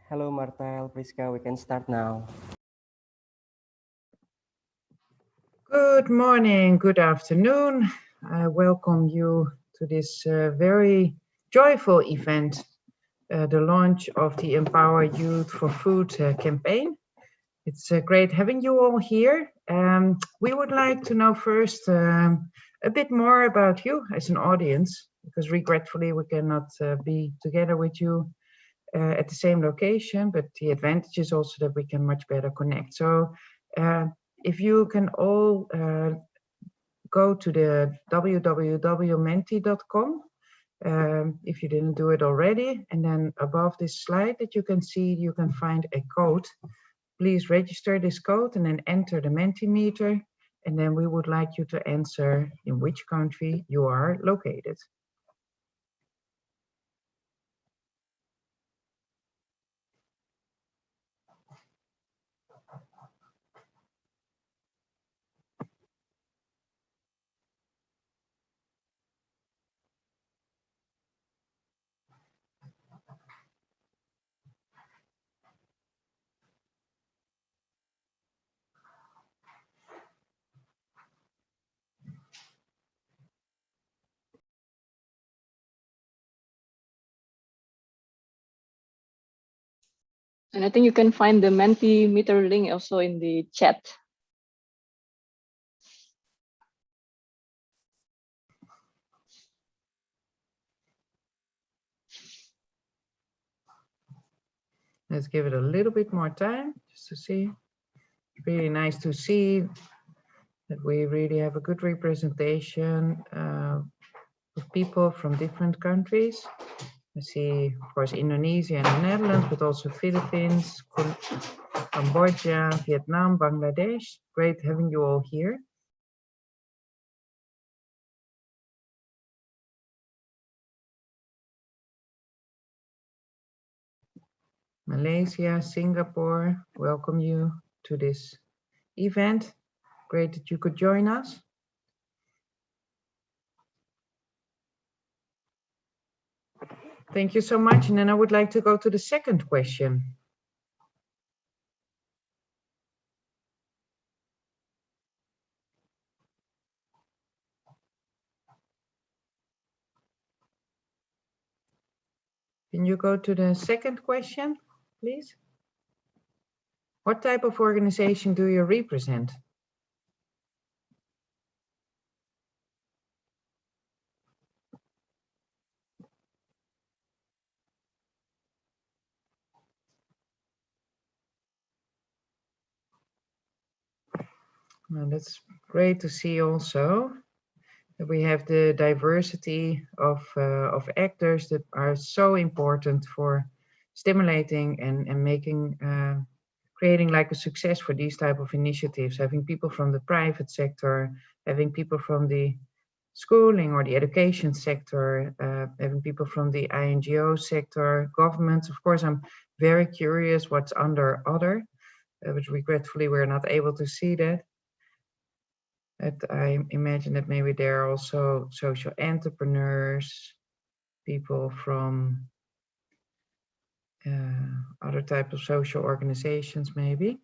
Hello, Martilla, Priska, we can start now. Good morning, good afternoon. I welcome you to this very joyful event, the launch of the Empower Youth4Food campaign. It's great having you all here. We would like to know first a bit more about you as an audience, because regretfully we cannot be together with you at the same location, but the advantage is also that we can much better connect. So if you can all go to the www.menti.com if you didn't do it already, and then above this slide that you can see, you can find a code. Please register this code and then enter the Mentimeter, and then we would like you to answer in which country you are located. And I think you can find the Mentimeter link also in the chat. Let's give it a little bit more time just to see. It's really nice to see that we really have a good representation of people from different countries. I see, of course, Indonesia and the Netherlands, but also Philippines, Cambodia, Vietnam, Bangladesh. Great having you all here. Malaysia, Singapore, welcome you to this event. Great that you could join us. Thank you so much. And then I would like to go to the second question. Can you go to the second question, please? What type of organization do you represent? Well, that's great to see also that we have the diversity of actors that are so important for stimulating and making, creating like a success for these type of initiatives, having people from the private sector, having people from the schooling or the education sector, having people from the INGO sector, governments. Of course, I'm very curious what's under other, but regretfully we're not able to see that. I imagine that maybe there are also social entrepreneurs, people from other types of social organizations, maybe.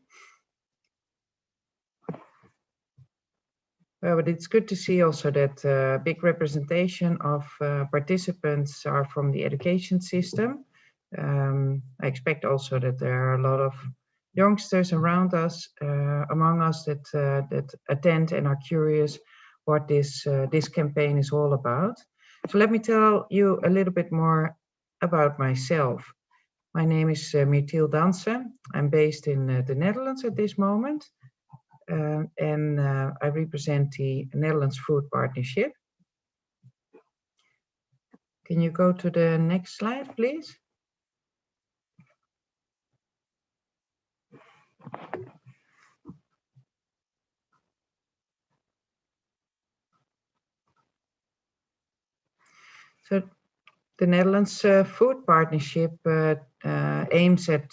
Well, but it's good to see also that big representation of participants are from the education system. I expect also that there are a lot of youngsters around us, among us that attend and are curious what this campaign is all about. So let me tell you a little bit more about myself. My name is Martilla. I'm based in the Netherlands at this moment, and I represent the Netherlands Food Partnership. Can you go to the next slide, please? So the Netherlands Food Partnership aims at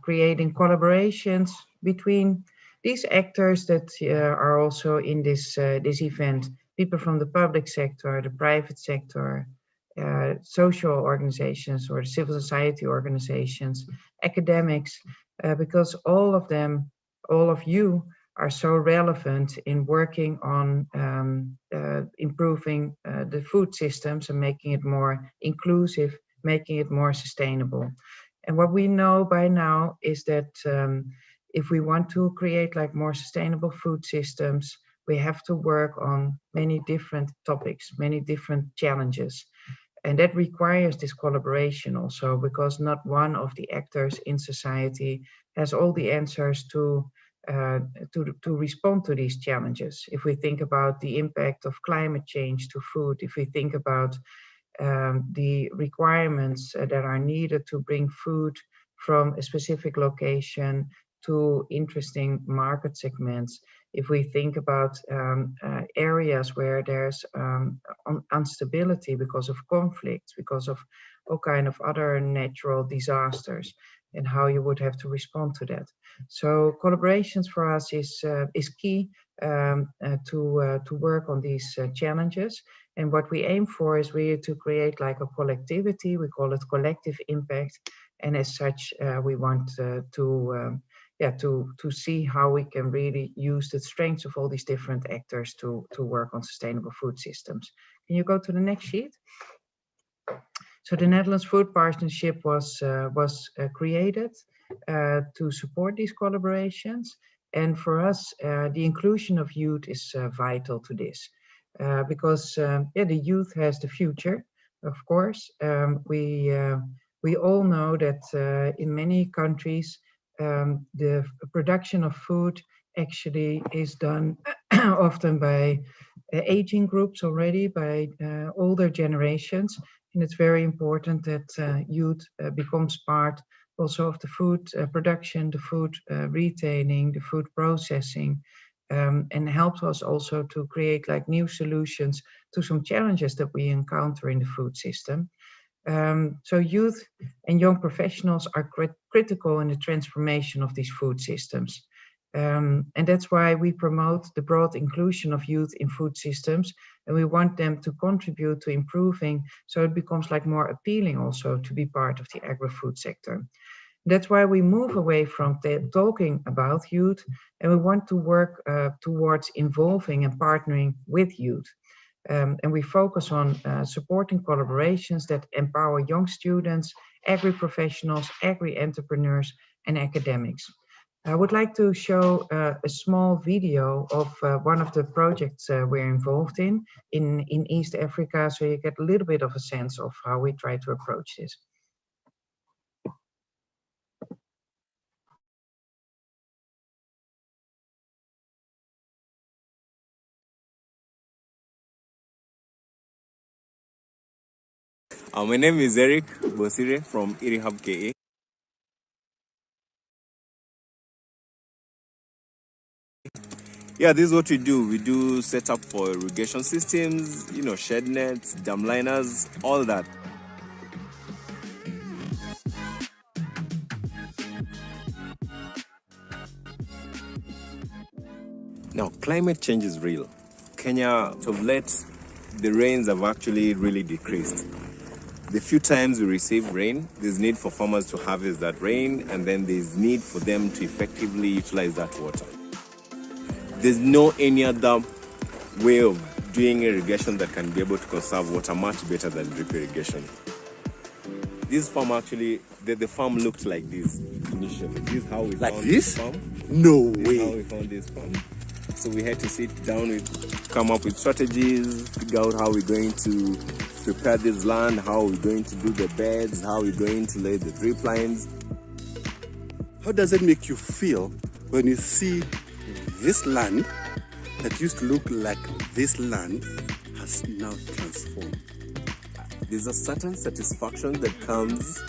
creating collaborations between these actors that are also in this event, people from the public sector, the private sector, social organizations or civil society organizations, academics, because all of them, all of you are so relevant in working on improving the food systems and making it more inclusive, making it more sustainable. And what we know by now is that if we want to create like more sustainable food systems, we have to work on many different topics, many different challenges. And that requires this collaboration also, because not one of the actors in society has all the answers to respond to these challenges. If we think about the impact of climate change to food, if we think about the requirements that are needed to bring food from a specific location to interesting market segments, if we think about areas where there's instability because of conflicts, because of all kind of other natural disasters, and how you would have to respond to that. So collaborations for us is key to work on these challenges. And what we aim for is really to create like a collectivity. We call it collective impact. And as such, we want to see how we can really use the strengths of all these different actors to work on sustainable food systems. Can you go to the next sheet? So the Netherlands Food Partnership was created to support these collaborations. And for us, the inclusion of youth is vital to this. Because the youth has the future, of course. We all know that in many countries, the production of food actually is done often by aging groups already, by older generations. And it's very important that youth becomes part also of the food production, the food retailing, the food processing, and helps us also to create like new solutions to some challenges that we encounter in the food system. So youth and young professionals are critical in the transformation of these food systems. And that's why we promote the broad inclusion of youth in food systems, and we want them to contribute to improving, so it becomes like more appealing also to be part of the agri-food sector. That's why we move away from talking about youth, and we want to work towards involving and partnering with youth. And we focus on supporting collaborations that empower young students, agri-professionals, agri-entrepreneurs, and academics. I would like to show a small video of one of the projects we're involved in East Africa, so you get a little bit of a sense of how we try to approach this. My name is Eric Bosire from Irihab KA. Yeah, this is what we do. We do setup for irrigation systems, shed nets, dam liners, all that. Now, climate change is real. Kenya, of late, the rains have actually really decreased. The few times we receive rain, there's need for farmers to harvest that rain, and then there's need for them to effectively utilize that water. There's no any other way of doing irrigation that can be able to conserve water much better than drip irrigation. This farm actually, the farm looked like this initially. This is how we found this farm. No This way. is how we found this farm. So we had to sit down, come up with strategies, figure out how we're going to prepare this land, how we're going to do the beds, how we're going to lay the drip lines. How does it make you feel when you see this land that used to look like this land has now transformed? There's a certain satisfaction that comes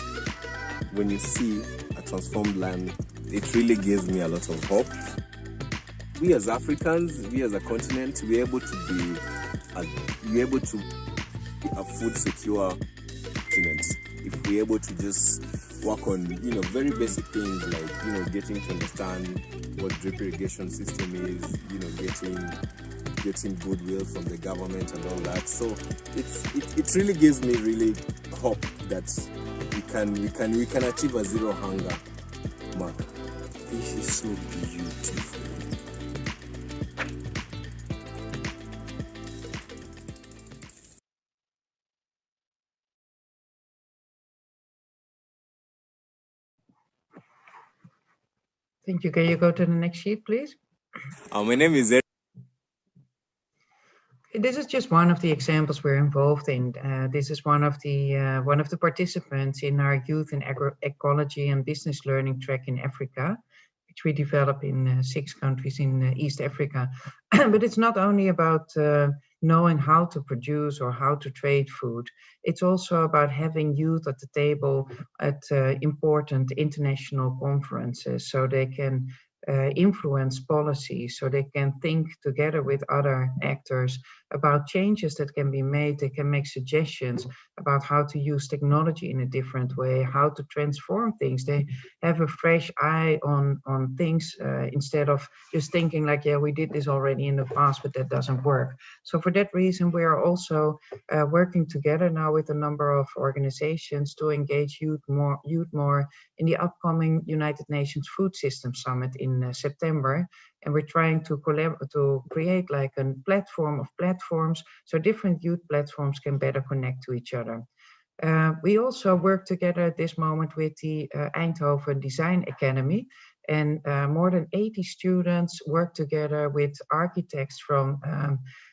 when you see a transformed land. It really gives me a lot of hope. We as Africans, we as a continent, we're able to be a food secure continent if we're able to just work on very basic things like getting to understand what drip irrigation system is, getting getting goodwill from the government and all that. So it really gives me really hope that we can achieve a zero hunger mark. This is so beautiful. Thank you. Can you go to the next sheet, please? My name is This is just one of the examples we're involved in. This is one of the participants in our Youth in Ecology and Business Learning track in Africa, which we develop in 6 countries in East Africa. But it's not only about knowing how to produce or how to trade food. It's also about having youth at the table at important international conferences so they can influence policy, so they can think together with other actors about changes that can be made. They can make suggestions about how to use technology in a different way, how to transform things. They have a fresh eye on things instead of just thinking like, yeah, we did this already in the past, but that doesn't work. So for that reason, we are also working together now with a number of organizations to engage youth more in the upcoming United Nations Food System Summit in September. And we're trying to create like a platform of platforms so different youth platforms can better connect to each other. We also work together at this moment with the Eindhoven Design Academy, and more than 80 students work together with architects from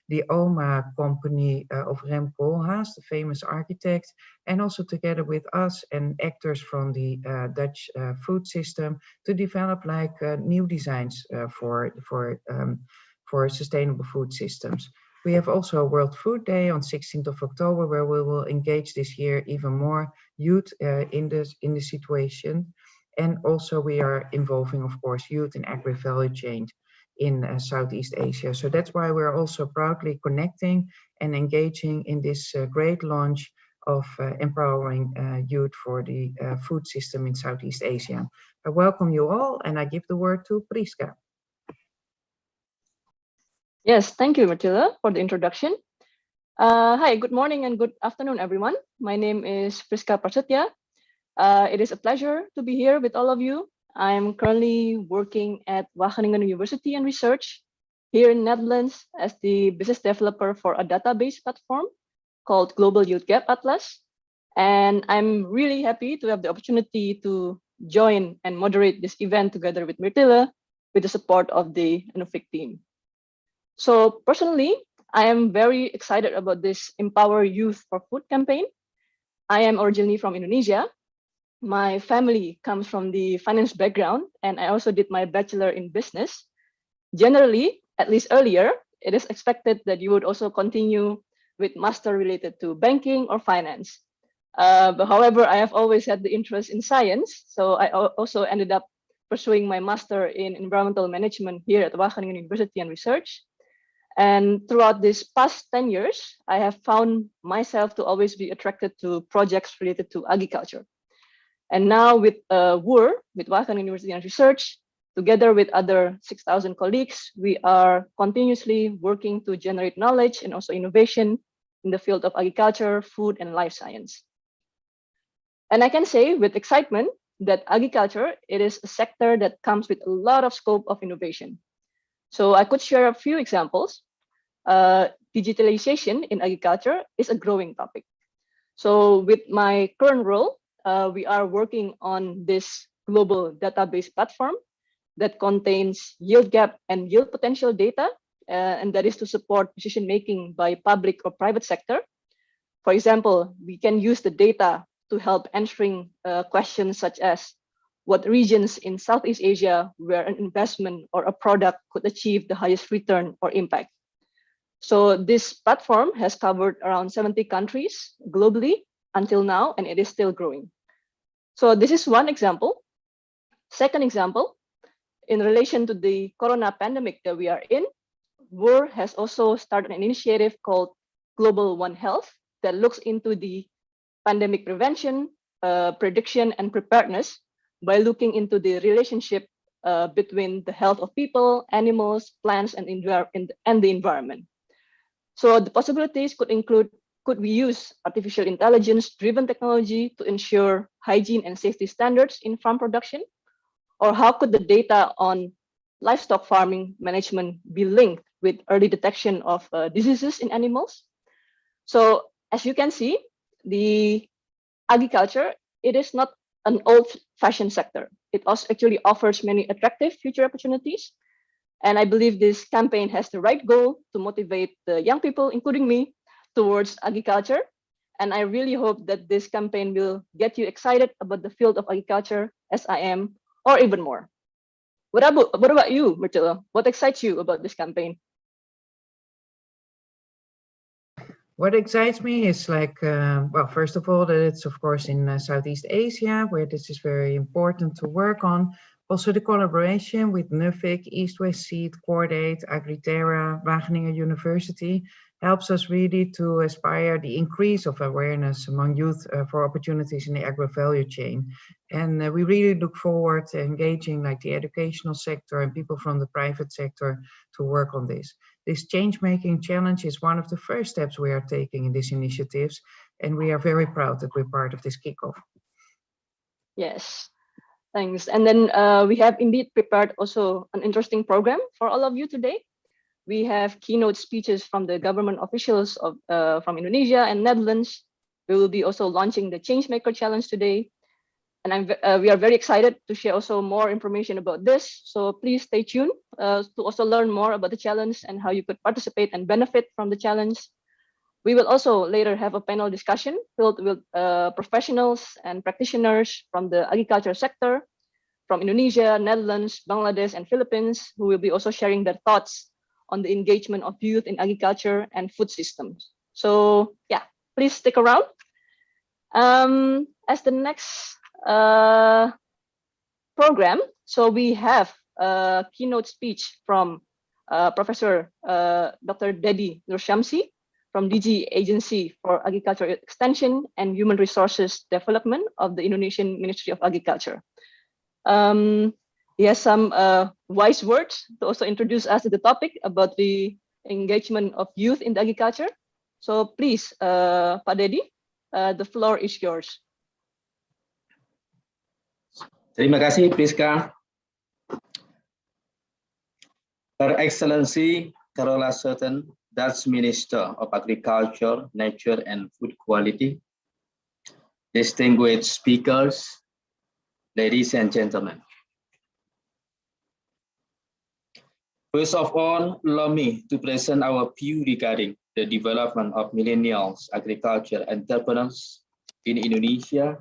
the OMA company of Rem Koolhaas, the famous architect, and also together with us and actors from the Dutch food system to develop like new designs for sustainable food systems. We have also World Food Day on 16th of October, where we will engage this year even more youth in the situation. And also we are involving, of course, youth in agri-value chain in Southeast Asia. So that's why we're also proudly connecting and engaging in this great launch of empowering youth for the food system in Southeast Asia. I welcome you all, and I give the word to Priska. Yes, thank you, Martilla, for the introduction. Hi, good morning and good afternoon, everyone. My name is Priska Prasetya. It is a pleasure to be here with all of you. I'm currently working at Wageningen University and Research here in Netherlands as the business developer for a database platform called Global Youth Gap Atlas. And I'm really happy to have the opportunity to join and moderate this event together with Martilla with the support of the Enufic team. So personally, I am very excited about this Empower Youth for Food campaign. I am originally from Indonesia. My family comes from the finance background, and I also did my bachelor in business. Generally, at least earlier, it is expected that you would also continue with master related to banking or finance. But however, I have always had the interest in science, so I also ended up pursuing my master in environmental management here at Wageningen University and Research. And throughout these past 10 years, I have found myself to always be attracted to projects related to agriculture. And now with WUR, with Wageningen University and Research, together with other 6,000 colleagues, we are continuously working to generate knowledge and also innovation in the field of agriculture, food, and life science. And I can say with excitement that agriculture, it is a sector that comes with a lot of scope of innovation. So I could share a few examples. Digitalization in agriculture is a growing topic. So with my current role, we are working on this global database platform that contains yield gap and yield potential data, and that is to support decision making by public or private sector. For example, we can use the data to help answering questions such as what regions in Southeast Asia where an investment or a product could achieve the highest return or impact. So this platform has covered around 70 countries globally until now, and it is still growing. So this is one example. Second example, in relation to the corona pandemic that we are in, WUR has also started an initiative called Global One Health that looks into the pandemic prevention, prediction, and preparedness by looking into the relationship between the health of people, animals, plants, and the environment. So the possibilities could include, could we use artificial intelligence-driven technology to ensure hygiene and safety standards in farm production? Or how could the data on livestock farming management be linked with early detection of diseases in animals? So as you can see, the agriculture, it is not an old-fashioned sector. It also actually offers many attractive future opportunities. And I believe this campaign has the right goal to motivate the young people, including me, towards agriculture. And I really hope that this campaign will get you excited about the field of agriculture as I am, or even more. What about you, Martilla? What excites you about this campaign? What excites me is like, well, first of all, that it's of course in Southeast Asia, where this is very important to work on. Also the collaboration with NUFIC, East West Seed, Cordate, Agriterra, Wageningen University helps us really to aspire the increase of awareness among youth for opportunities in the agro-value chain. And we really look forward to engaging like the educational sector and people from the private sector to work on this. This change-making challenge is one of the first steps we are taking in these initiatives, and we are very proud that we're part of this kickoff. Yes, thanks. And then we have indeed prepared also an interesting program for all of you today. We have keynote speeches from the government officials of, from Indonesia and Netherlands. We will be also launching the Changemaker Challenge today. And we are very excited to share also more information about this. So please stay tuned to also learn more about the challenge and how you could participate and benefit from the challenge. We will also later have a panel discussion filled with professionals and practitioners from the agriculture sector, from Indonesia, Netherlands, Bangladesh, and Philippines, who will be also sharing their thoughts on the engagement of youth in agriculture and food systems. So yeah, please stick around. As the next program, so we have a keynote speech from Professor Dr. Dedi Nurshamsi from DG Agency for Agriculture Extension and Human Resources Development of the Indonesian Ministry of Agriculture. He has some wise words to also introduce us to the topic about the engagement of youth in the agriculture. So please, Pak Dedi, the floor is yours. Terima kasih, Priska. Her Excellency Carola Sutton, Dutch Minister of Agriculture, Nature and Food Quality, distinguished speakers, ladies and gentlemen. First of all, allow me to present our view regarding the development of millennials agriculture entrepreneurs in Indonesia,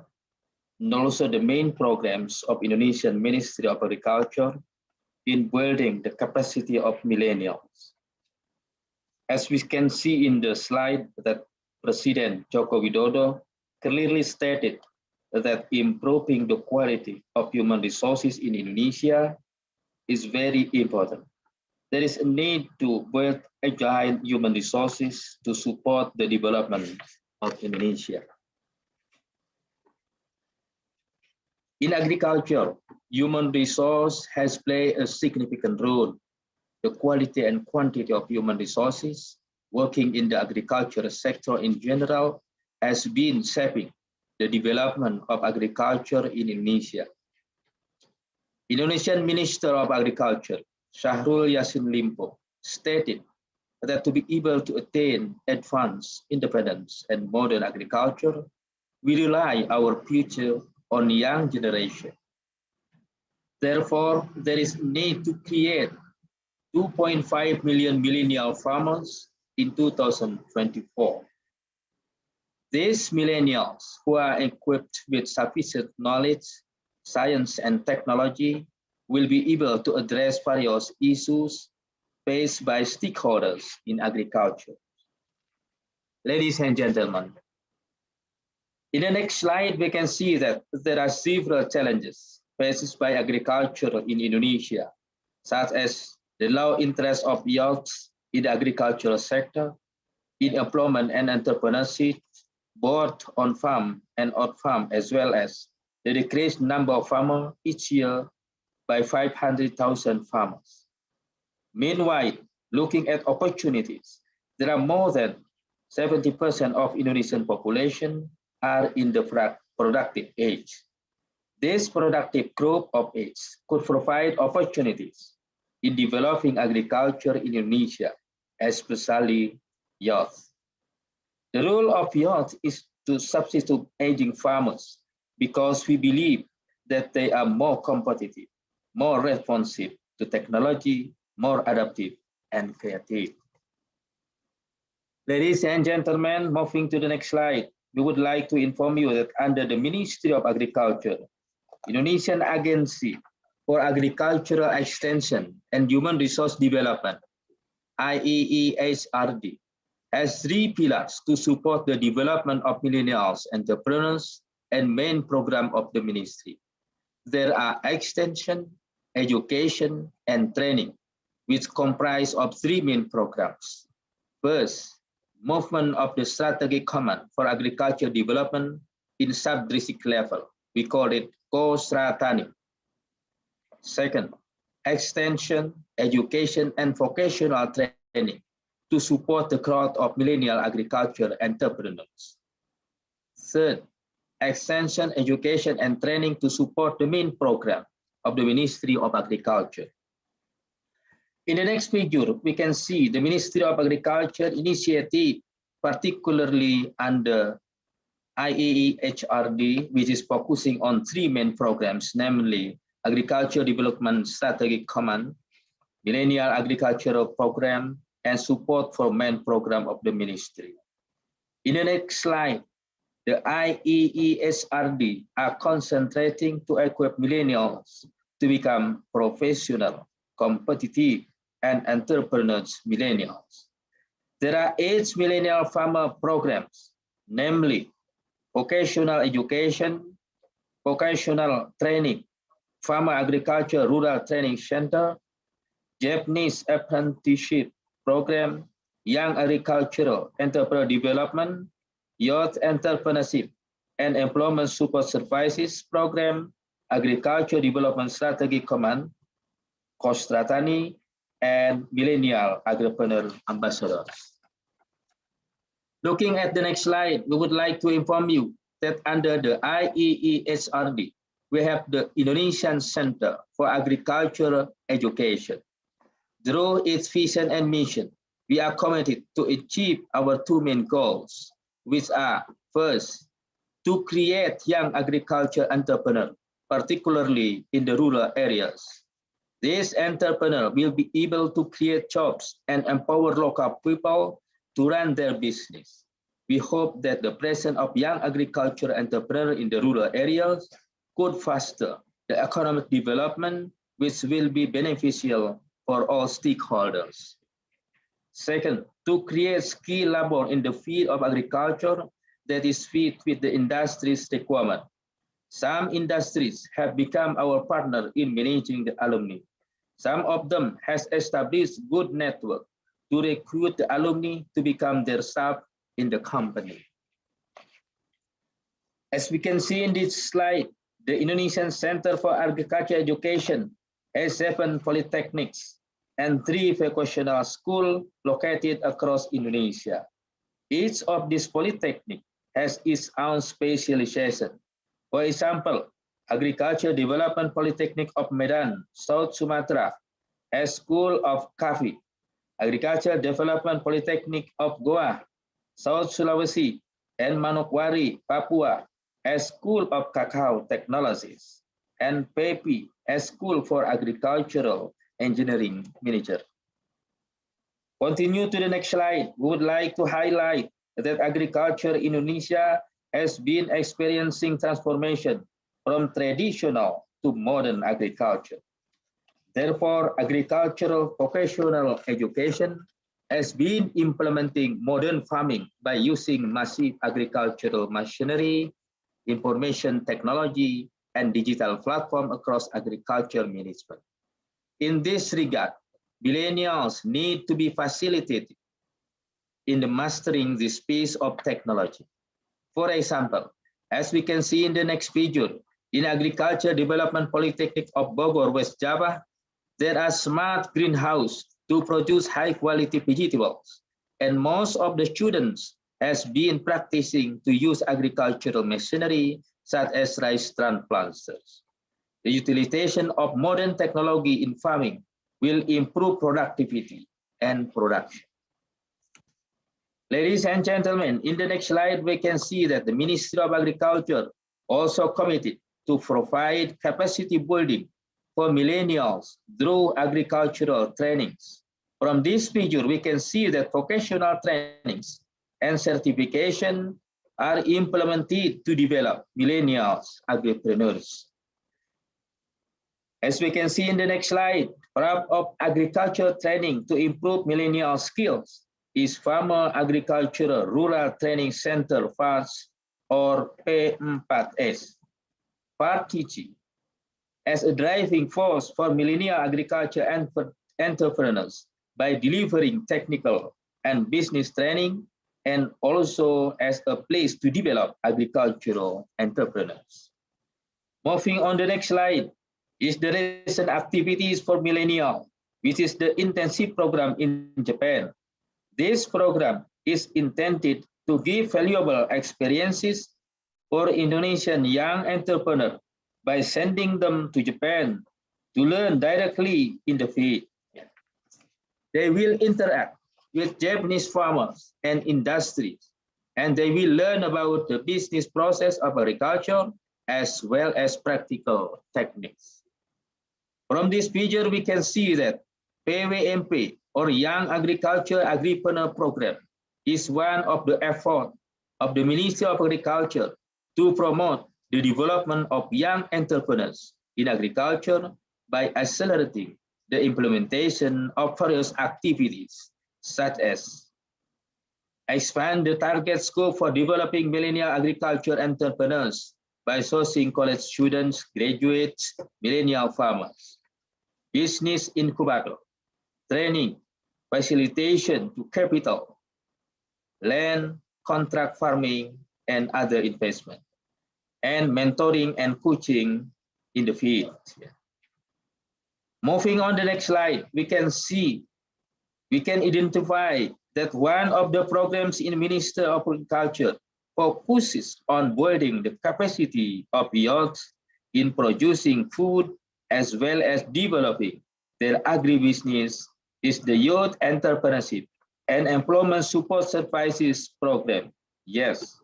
and also the main programs of Indonesian Ministry of Agriculture in building the capacity of millennials. As we can see in the slide that President Joko Widodo clearly stated that improving the quality of human resources in Indonesia is very important. There is a need to build agile human resources to support the development of Indonesia. In agriculture, human resource has played a significant role. The quality and quantity of human resources working in the agriculture sector in general has been shaping the development of agriculture in Indonesia. Indonesian Minister of Agriculture, Syahrul Yassin Limpo, stated that to be able to attain advanced independence and modern agriculture, we rely our future on young generation. Therefore, there is need to create 2.5 million millennial farmers in 2024. These millennials who are equipped with sufficient knowledge, science and technology will be able to address various issues faced by stakeholders in agriculture. Ladies and gentlemen, in the next slide, we can see that there are several challenges faced by agriculture in Indonesia, such as the low interest of youths in the agricultural sector, in employment and entrepreneurship, both on farm and off farm, as well as the decreased number of farmers each year by 500,000 farmers. Meanwhile, looking at opportunities, there are more than 70% of Indonesian population are in the productive age. This productive group of age could provide opportunities in developing agriculture in Indonesia, especially youth. The role of youth is to substitute aging farmers because we believe that they are more competitive, more responsive to technology, more adaptive and creative. Ladies and gentlemen, moving to the next slide, we would like to inform you that under the Ministry of Agriculture, Indonesian Agency for Agricultural Extension and Human Resource Development, IEEHRD, has 3 pillars to support the development of millennials entrepreneurs and main program of the ministry. There are extension, education, and training, which comprise of 3 main programs. First, movement of the Strategic Command for Agriculture Development in sub-district level. We call it Ko-Stratani. Second, extension, education, and vocational training to support the growth of millennial agriculture entrepreneurs. Third, extension, education, and training to support the main program of the Ministry of Agriculture. In the next picture, we can see the Ministry of Agriculture initiative, particularly under IEEHRD, which is focusing on 3 main programs, namely Agriculture Development Strategic Command, Millennial Agricultural Program, and Support for Main Program of the Ministry. In the next slide, the IEEHRD are concentrating to equip millennials to become professional, competitive, and entrepreneurs millennials. There are 8 millennial farmer programs, namely vocational education, vocational training, farmer agriculture rural training center, Japanese apprenticeship program, young agricultural entrepreneur development, youth entrepreneurship and employment support services program, agriculture development strategy command, Ko-Stratani, and millennial agripreneur ambassadors. Looking at the next slide, we would like to inform you that under the IEEHRD, we have the Indonesian Center for Agricultural Education. Through its vision and mission, we are committed to achieve our 2 main goals, which are first, to create young agriculture entrepreneurs, particularly in the rural areas. This entrepreneur will be able to create jobs and empower local people to run their business. We hope that the presence of young agriculture entrepreneurs in the rural areas could foster the economic development, which will be beneficial for all stakeholders. Second, to create skilled labor in the field of agriculture that is fit with the industry's requirement. Some industries have become our partner in managing the alumni. Some of them has established good network to recruit the alumni to become their staff in the company. As we can see in this slide, the Indonesian Center for Agriculture Education has 7 polytechnics and 3 vocational schools located across Indonesia. Each of these polytechnics has its own specialization. For example, Agriculture Development Polytechnic of Medan, South Sumatra, has School of Coffee. Agriculture Development Polytechnic of Goa, South Sulawesi, and Manokwari, Papua, has School of Cacao Technologies, and PEPI has School for Agricultural Engineering Manager. Continue to the next slide. We would like to highlight that agriculture in Indonesia has been experiencing transformation from traditional to modern agriculture. Therefore, agricultural vocational education has been implementing modern farming by using massive agricultural machinery, information technology, and digital platform across agriculture management. In this regard, millennials need to be facilitated in the mastering the space of technology. For example, as we can see in the next figure, In Agriculture Development Polytechnic of Bogor, West Java, there are smart greenhouses to produce high-quality vegetables, and most of the students has been practicing to use agricultural machinery such as rice transplanters. The utilization of modern technology in farming will improve productivity and production. Ladies and gentlemen, in the next slide, we can see that the Ministry of Agriculture also committed to provide capacity building for millennials through agricultural trainings. From this figure, we can see that vocational trainings and certification are implemented to develop millennials agripreneurs. As we can see in the next slide, part of agriculture training to improve millennial skills is Farmer Agricultural Rural Training Center FARS or P4S. FARTICI as a driving force for millennial agriculture entrepreneurs by delivering technical and business training, and also as a place to develop agricultural entrepreneurs. Moving on the next slide is the recent activities for millennial, which is the intensive program in Japan. This program is intended to give valuable experiences for Indonesian young entrepreneurs by sending them to Japan to learn directly in the field. They will interact with Japanese farmers and industries, and they will learn about the business process of agriculture as well as practical techniques. From this picture, we can see that PWMP or Young Agriculture Agripreneur Program is one of the efforts of the Ministry of Agriculture to promote the development of young entrepreneurs in agriculture by accelerating the implementation of various activities, such as expand the target scope for developing millennial agriculture entrepreneurs by sourcing college students, graduates, millennial farmers, business incubator, training, facilitation to capital, land, contract farming, and other investment, and mentoring and coaching in the field. Moving on the next slide, we can identify that one of the programs in Ministry of Agriculture focuses on building the capacity of youth in producing food as well as developing their agribusiness is the Youth Entrepreneurship and Employment Support Services Program. Yes,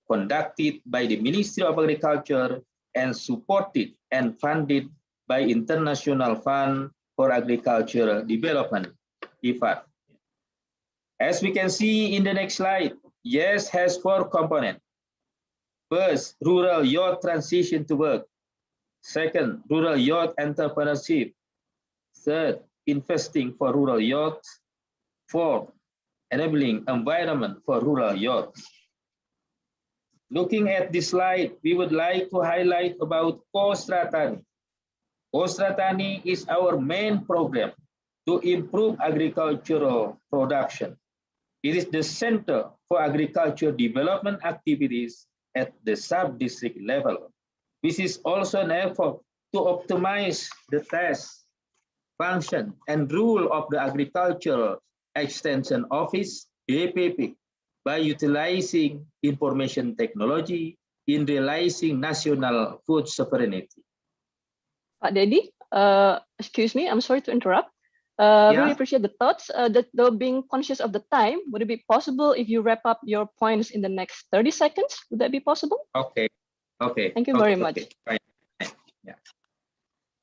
conducted by the Ministry of Agriculture and supported and funded by International Fund for Agricultural Development, IFAD. As we can see in the next slide, YES has 4 components. First, rural youth transition to work. Second, rural youth entrepreneurship. Third, investing for rural youth. Fourth, enabling environment for rural youth. Looking at this slide, we would like to highlight about Kostratani. Kostratani is our main program to improve agricultural production. It is the center for agriculture development activities at the sub-district level. This is also an effort to optimize the task, function, and rule of the Agricultural Extension Office, APP, by utilizing information technology in realizing national food sovereignty. Pak Dedi, excuse me, I'm sorry to interrupt. Really appreciate the thoughts. Though being conscious of the time, would it be possible if you wrap up your points in the next 30 seconds? Would that be possible? Okay. Okay. Thank you very much. Fine. Yeah.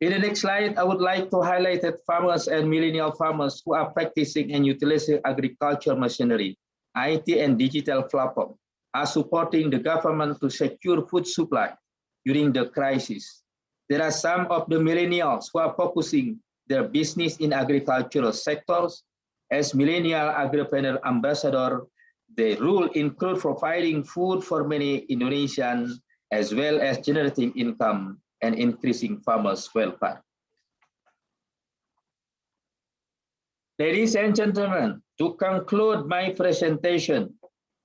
In the next slide, I would like to highlight that farmers and millennial farmers who are practicing and utilizing agricultural machinery, IT and digital platform are supporting the government to secure food supply during the crisis. There are some of the millennials who are focusing their business in agricultural sectors. As millennial agripreneur ambassador, their role include providing food for many Indonesians, as well as generating income and increasing farmers' welfare. Ladies and gentlemen, to conclude my presentation,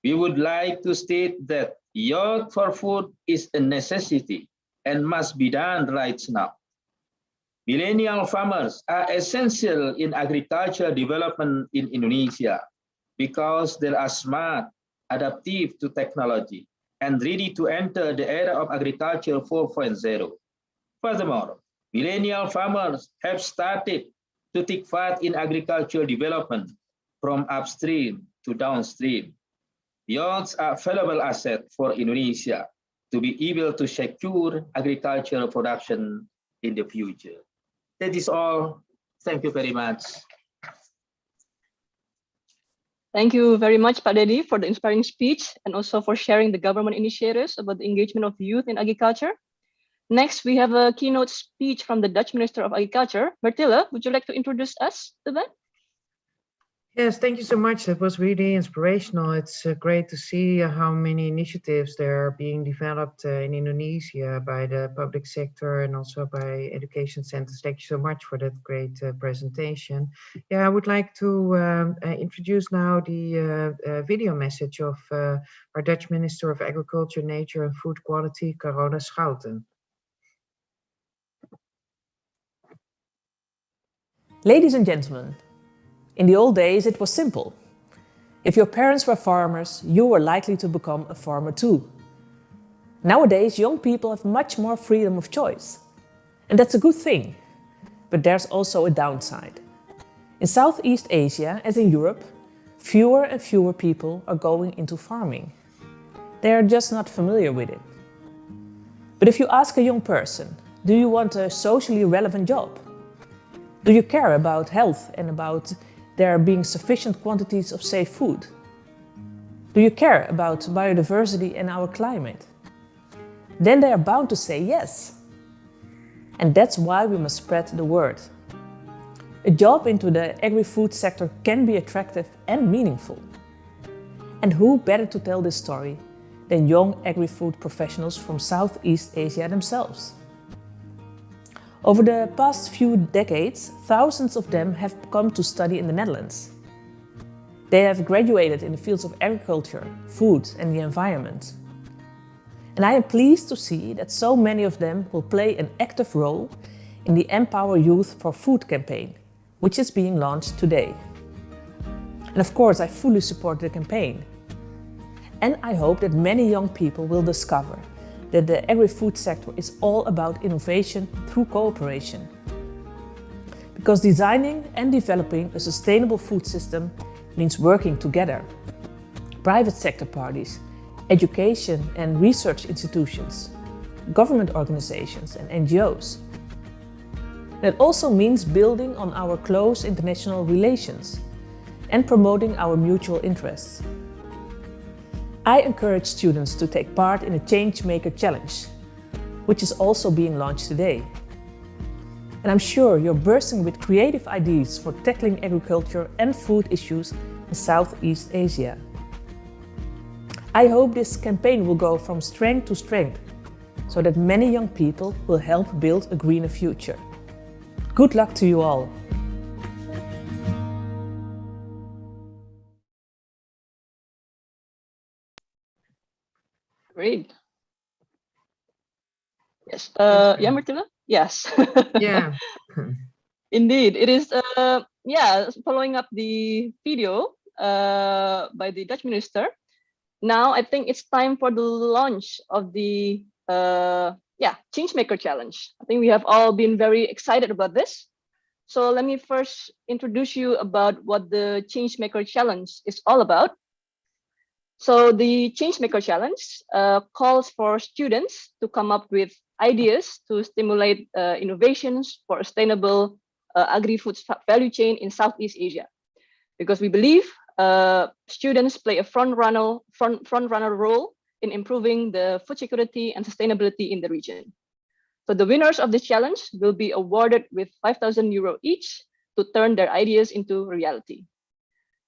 we would like to state that Youth4Food is a necessity. It is the center for agriculture development activities at the sub-district level. This is also an effort to optimize the task, function, and rule of the Agricultural Extension Office, APP, by utilizing information technology in realizing national food sovereignty. and must be done right now. Millennial farmers are essential in agriculture development in Indonesia because they are smart, adaptive to technology, and ready to enter the era of agriculture 4.0. Furthermore, millennial farmers have started to take part in agricultural development from upstream to downstream. Youths are valuable asset for Indonesia to be able to secure agricultural production in the future. That is all. Thank you very much. Thank you very much, Pak Dedi, for the inspiring speech and also for sharing the government initiatives about the engagement of youth in agriculture. Next, we have a keynote speech from the Dutch Minister of Agriculture. Martilla, would you like to introduce us to that? Yes, thank you so much. That was really inspirational. It's great to see how many initiatives there are being developed in Indonesia by the public sector and also by education centers. Thank you so much for that great presentation. Yeah, I would like to introduce now the video message of our Dutch Minister of Agriculture, Nature and Food Quality, Carola Schouten. Ladies and gentlemen, in the old days it was simple. If your parents were farmers, you were likely to become a farmer too. Nowadays, young people have much more freedom of choice. And that's a good thing. But there's also a downside. In Southeast Asia, as in Europe, fewer and fewer people are going into farming. They are just not familiar with it. But if you ask a young person, do you want a socially relevant job? Do you care about health and about there being sufficient quantities of safe food? Do you care about biodiversity and our climate? Then they are bound to say yes. And that's why we must spread the word. A job into the agri-food sector can be attractive and meaningful. And who better to tell this story than young agri-food professionals from Southeast Asia themselves? Over the past few decades, thousands of them have come to study in the Netherlands. They have graduated in the fields of agriculture, food and the environment. And I am pleased to see that so many of them will play an active role in the Empower Youth4Food campaign, which is being launched today. And of course, I fully support the campaign. And I hope that many young people will discover that the agri-food sector is all about innovation through cooperation. Because designing and developing a sustainable food system means working together. Private sector parties, education and research institutions, government organizations and NGOs. It also means building on our close international relations and promoting our mutual interests. I encourage students to take part in a Changemaker challenge, which is also being launched today. And I'm sure you're bursting with creative ideas for tackling agriculture and food issues in Southeast Asia. I hope this campaign will go from strength to strength, so that many young people will help build a greener future. Good luck to you all. Great. Yes. Yeah, Martilla? Yes. Yeah. Indeed. It is, following up the video by the Dutch minister. Now, I think it's time for the launch of the Changemaker challenge. I think we have all been very excited about this. So let me first introduce you about what the Changemaker challenge is all about. So the Changemaker challenge calls for students to come up with ideas to stimulate innovations for a sustainable agri-food value chain in Southeast Asia. Because we believe students play a front runner role in improving the food security and sustainability in the region. So the winners of this challenge will be awarded with €5,000 each to turn their ideas into reality.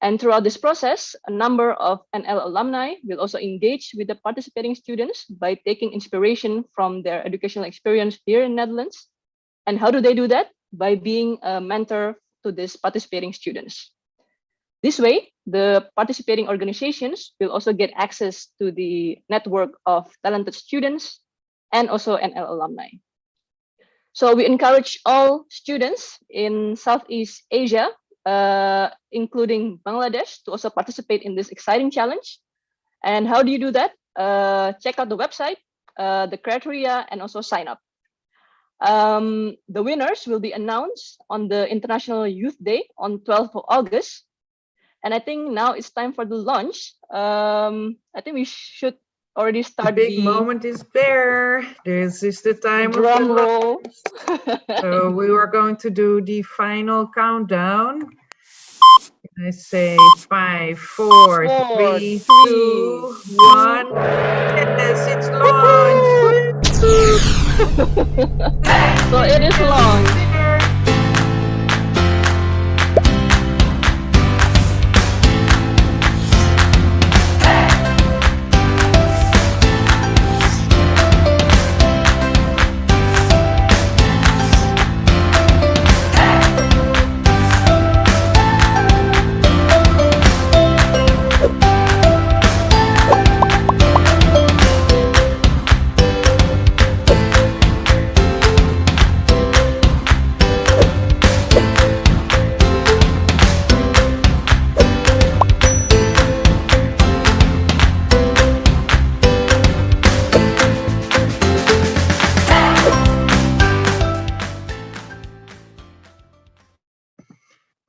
And throughout this process, a number of NL alumni will also engage with the participating students by taking inspiration from their educational experience here in Netherlands. And how do they do that? By being a mentor to these participating students. This way, the participating organizations will also get access to the network of talented students and also NL alumni. So we encourage all students in Southeast Asia, including Bangladesh, to also participate in this exciting challenge. And how do you do that? Check out the website, the criteria, and also sign up. The winners will be announced on the International Youth Day on 12th of August. And I think now it's time for the launch. I think we should already start the big moment is there. This is the time of drum the roll. So we are going to do the final countdown. I say 5, 4, 3, 2, 1. Yes, it's launched. So it is launched.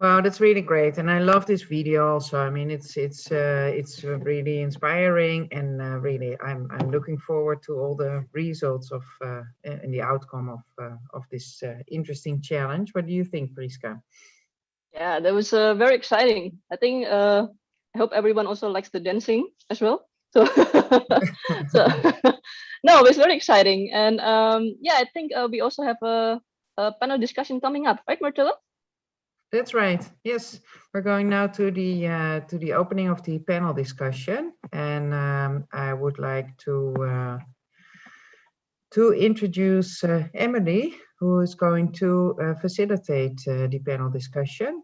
Wow, that's really great, and I love this video also. I mean, it's really inspiring, and really, I'm looking forward to all the results of and the outcome of this interesting challenge. What do you think, Priska? Yeah, that was very exciting. I think I hope everyone also likes the dancing as well. So, so no, it's very exciting, and yeah, I think we also have a panel discussion coming up, right, Martilla? That's right. Yes, we're going now to the opening of the panel discussion, and I would like to introduce Emily, who is going to facilitate the panel discussion.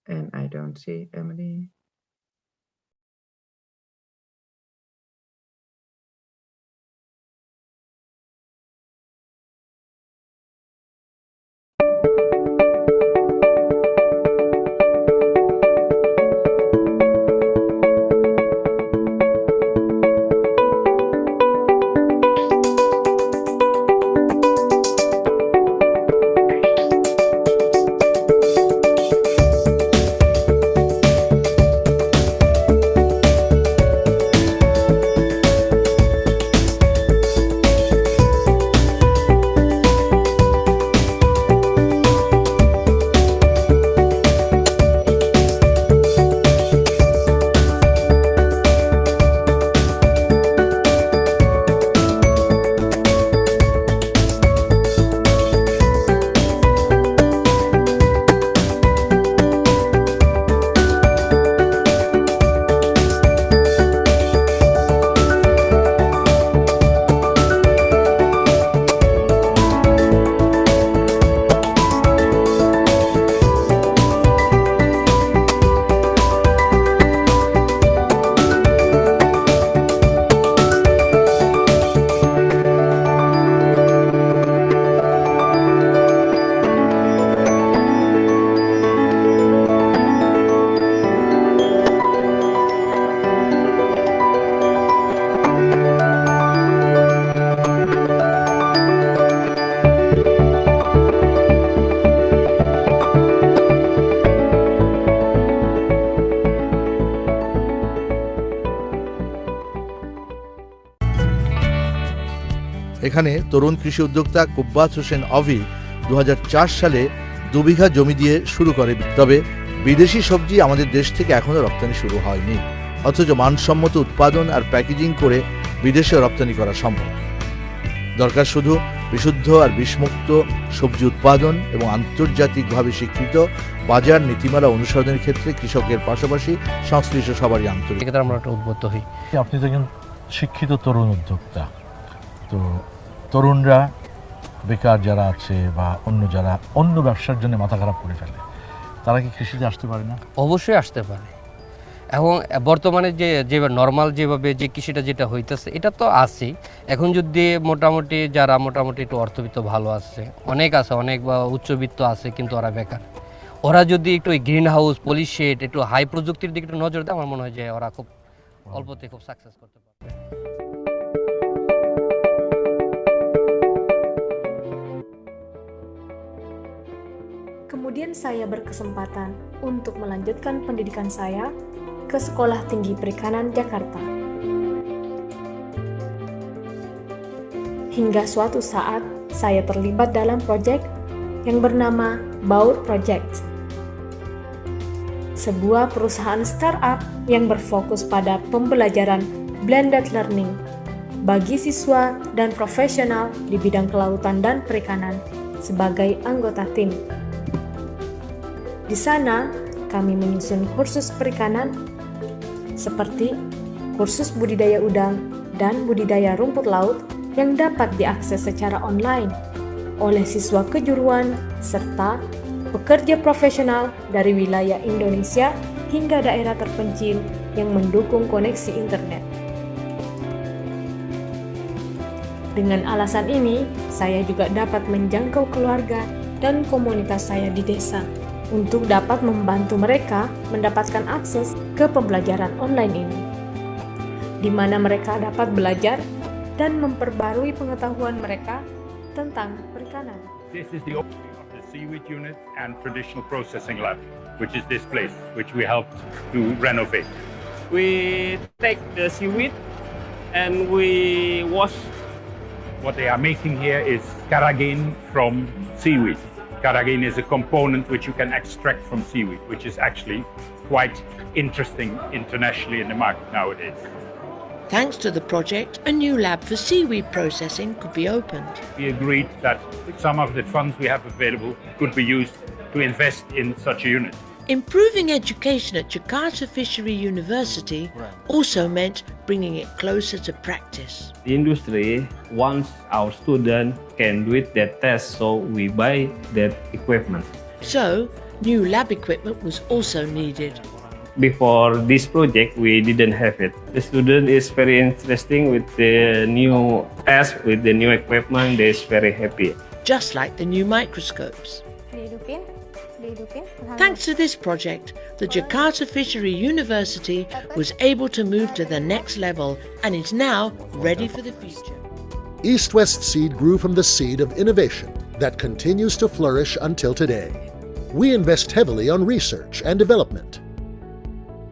And I don't see Emily. এখানে তরুণ কৃষি উদ্যোক্তা কুব্বাত হোসেন অভি 2004 সালে 2 বিঘা জমি দিয়ে শুরু করে। তবে বিদেশি সবজি আমাদের দেশ থেকে এখনো রপ্তানি শুরু হয়নি, অথচ মানসম্মত উৎপাদন আর প্যাকেজিং করে বিদেশে রপ্তানি করা সম্ভব। দরকার শুধু বিশুদ্ধ আর বিষমুক্ত সবজি উৎপাদন এবং আন্তর্জাতিকভাবে স্বীকৃত বাজার নীতিমালা অনুসরণের ক্ষেত্রে কৃষকের পাশাপাশি সংশ্লিষ্ট সবারই আন্তরিকতা আমরা একটা উদ্বুদ্ধ হই। আপনি তো একজন শিক্ষিত তরুণ উদ্যোক্তা, তো তরুণরা বেকার যারা আছে বা যারা অন্য ব্যবসার জন্য মাথা খারাপ করে ফেলে, তারা কি কৃষিতে আসতে পারে না? অবশ্যই আসতে পারে। এবং বর্তমানে যে নর্মাল যেভাবে যে কৃষিটা যেটা হইতেছে এটা তো আছেই। এখন যদি মোটামুটি যারা মোটামুটি একটু অর্থবিত্ত ভালো আছে, অনেক বা উচ্চবিত্ত আছে কিন্তু ওরা বেকার, ওরা যদি একটু গ্রিন হাউস, পলি শেড, একটু হাই প্রযুক্তির দিকে একটু নজর দেয়, আমার মনে হয় যে ওরা খুব অল্পতে খুব সাকসেস করতে পারবে। Kemudian saya berkesempatan untuk melanjutkan pendidikan saya ke Sekolah Tinggi Perikanan Jakarta. Hingga suatu saat saya terlibat dalam proyek yang bernama Baur Project, sebuah perusahaan startup yang berfokus pada pembelajaran blended learning bagi siswa dan profesional di bidang kelautan dan perikanan sebagai anggota tim. Di sana, kami menyusun kursus perikanan seperti kursus budidaya udang dan budidaya rumput laut yang dapat diakses secara online oleh siswa kejuruan serta pekerja profesional dari wilayah Indonesia hingga daerah terpencil yang mendukung koneksi internet. Dengan alasan ini, saya juga dapat menjangkau keluarga dan komunitas saya di desa untuk dapat membantu mereka mendapatkan akses ke pembelajaran online ini, di mana mereka dapat belajar dan memperbarui pengetahuan mereka tentang perikanan. This is the opening of the seaweed unit and traditional processing lab, which is this place, which we helped to renovate. We take the seaweed and we wash. What they are making here is carrageen from seaweed. Carrageen is a component which you can extract from seaweed, which is actually quite interesting internationally in the market nowadays. Thanks to the project, a new lab for seaweed processing could be opened. We agreed that some of the funds we have available could be used to invest in such a unit. Improving education at Jakarta Fishery University also meant bringing it closer to practice. The industry wants our students can do it their test, so we buy that equipment. So, new lab equipment was also needed. Before this project, we didn't have it. The student is very interesting with the new test, with the new equipment. They is very happy. Just like the new microscopes. Thanks to this project, the Jakarta Fishery University was able to move to the next level and is now ready for the future. East West Seed grew from the seed of innovation that continues to flourish until today. We invest heavily on research and development.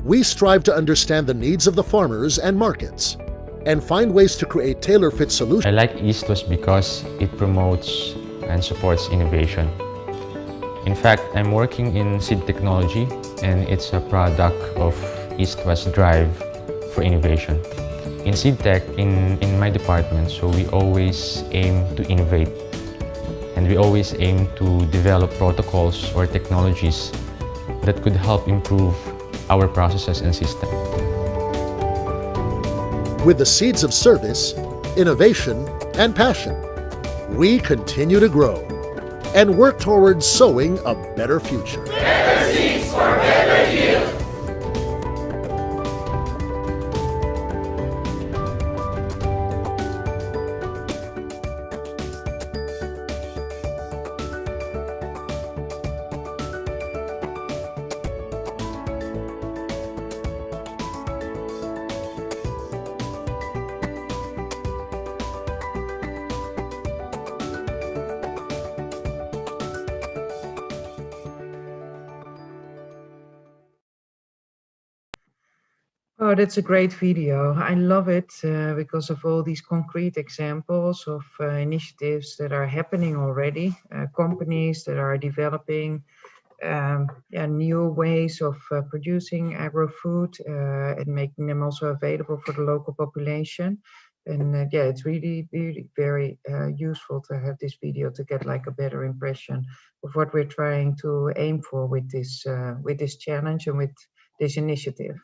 We strive to understand the needs of the farmers and markets and find ways to create tailor-fit solutions. I like East West because it promotes and supports innovation. In fact, I'm working in seed technology and it's a product of East West drive for innovation. In seed tech, in my department, so we always aim to innovate and we always aim to develop protocols or technologies that could help improve our processes and systems. With the seeds of service, innovation, and passion, we continue to grow and work towards sowing a better future. Better seeds for better yield. Oh, that's a great video. I love it because of all these concrete examples of initiatives that are happening already, companies that are developing new ways of producing agro-food and making them also available for the local population. And yeah, it's really, really very useful to have this video to get like a better impression of what we're trying to aim for with this challenge and with this initiative.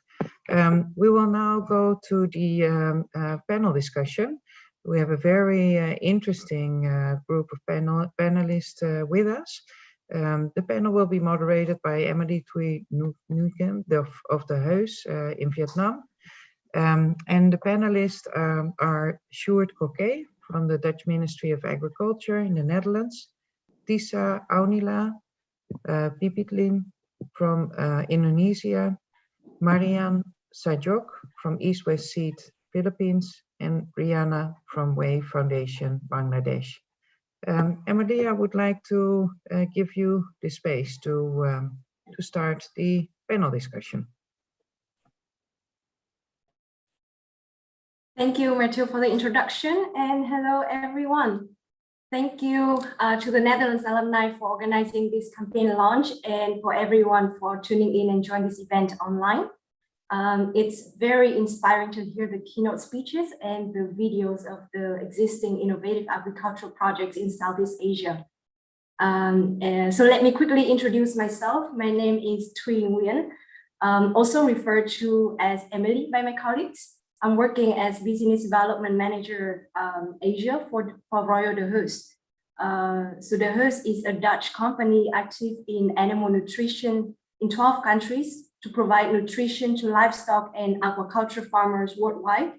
We will now go to the panel discussion. We have a very interesting group of panelists with us. The panel will be moderated by Emily Thuy Nguyen of the Heus in Vietnam. And the panelists are Sjoerd Coquet from the Dutch Ministry of Agriculture in the Netherlands, Tisa Aunila Pipitlin from Indonesia, Marian Sajok from East West Seed Philippines, and Rihanna from Way Foundation Bangladesh. Emily, I would like to give you the space to start the panel discussion. Thank you, Martilla, for the introduction, and hello, everyone. Thank you to the Netherlands alumni for organizing this campaign launch and for everyone for tuning in and joining this event online. It's very inspiring to hear the keynote speeches and the videos of the existing innovative agricultural projects in Southeast Asia. So let me quickly introduce myself. My name is Thuy Nguyen, also referred to as Emily by my colleagues. I'm working as Business Development Manager Asia for Royal de Heus. So de Heus is a Dutch company active in animal nutrition in 12 countries to provide nutrition to livestock and aquaculture farmers worldwide.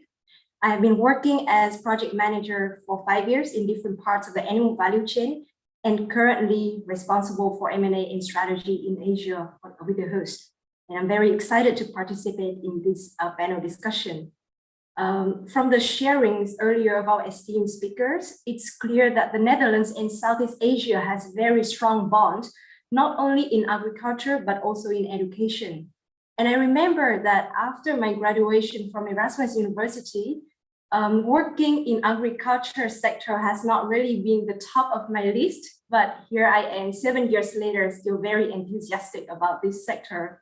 I have been working as project manager for 5 years in different parts of the animal value chain and currently responsible for M&A and strategy in Asia with de Heus. And I'm very excited to participate in this panel discussion. From the sharings earlier of our esteemed speakers, it's clear that the Netherlands and Southeast Asia has very strong bond, not only in agriculture, but also in education. And I remember that after my graduation from Erasmus University, working in agriculture sector has not really been the top of my list, but here I am 7 years later, still very enthusiastic about this sector.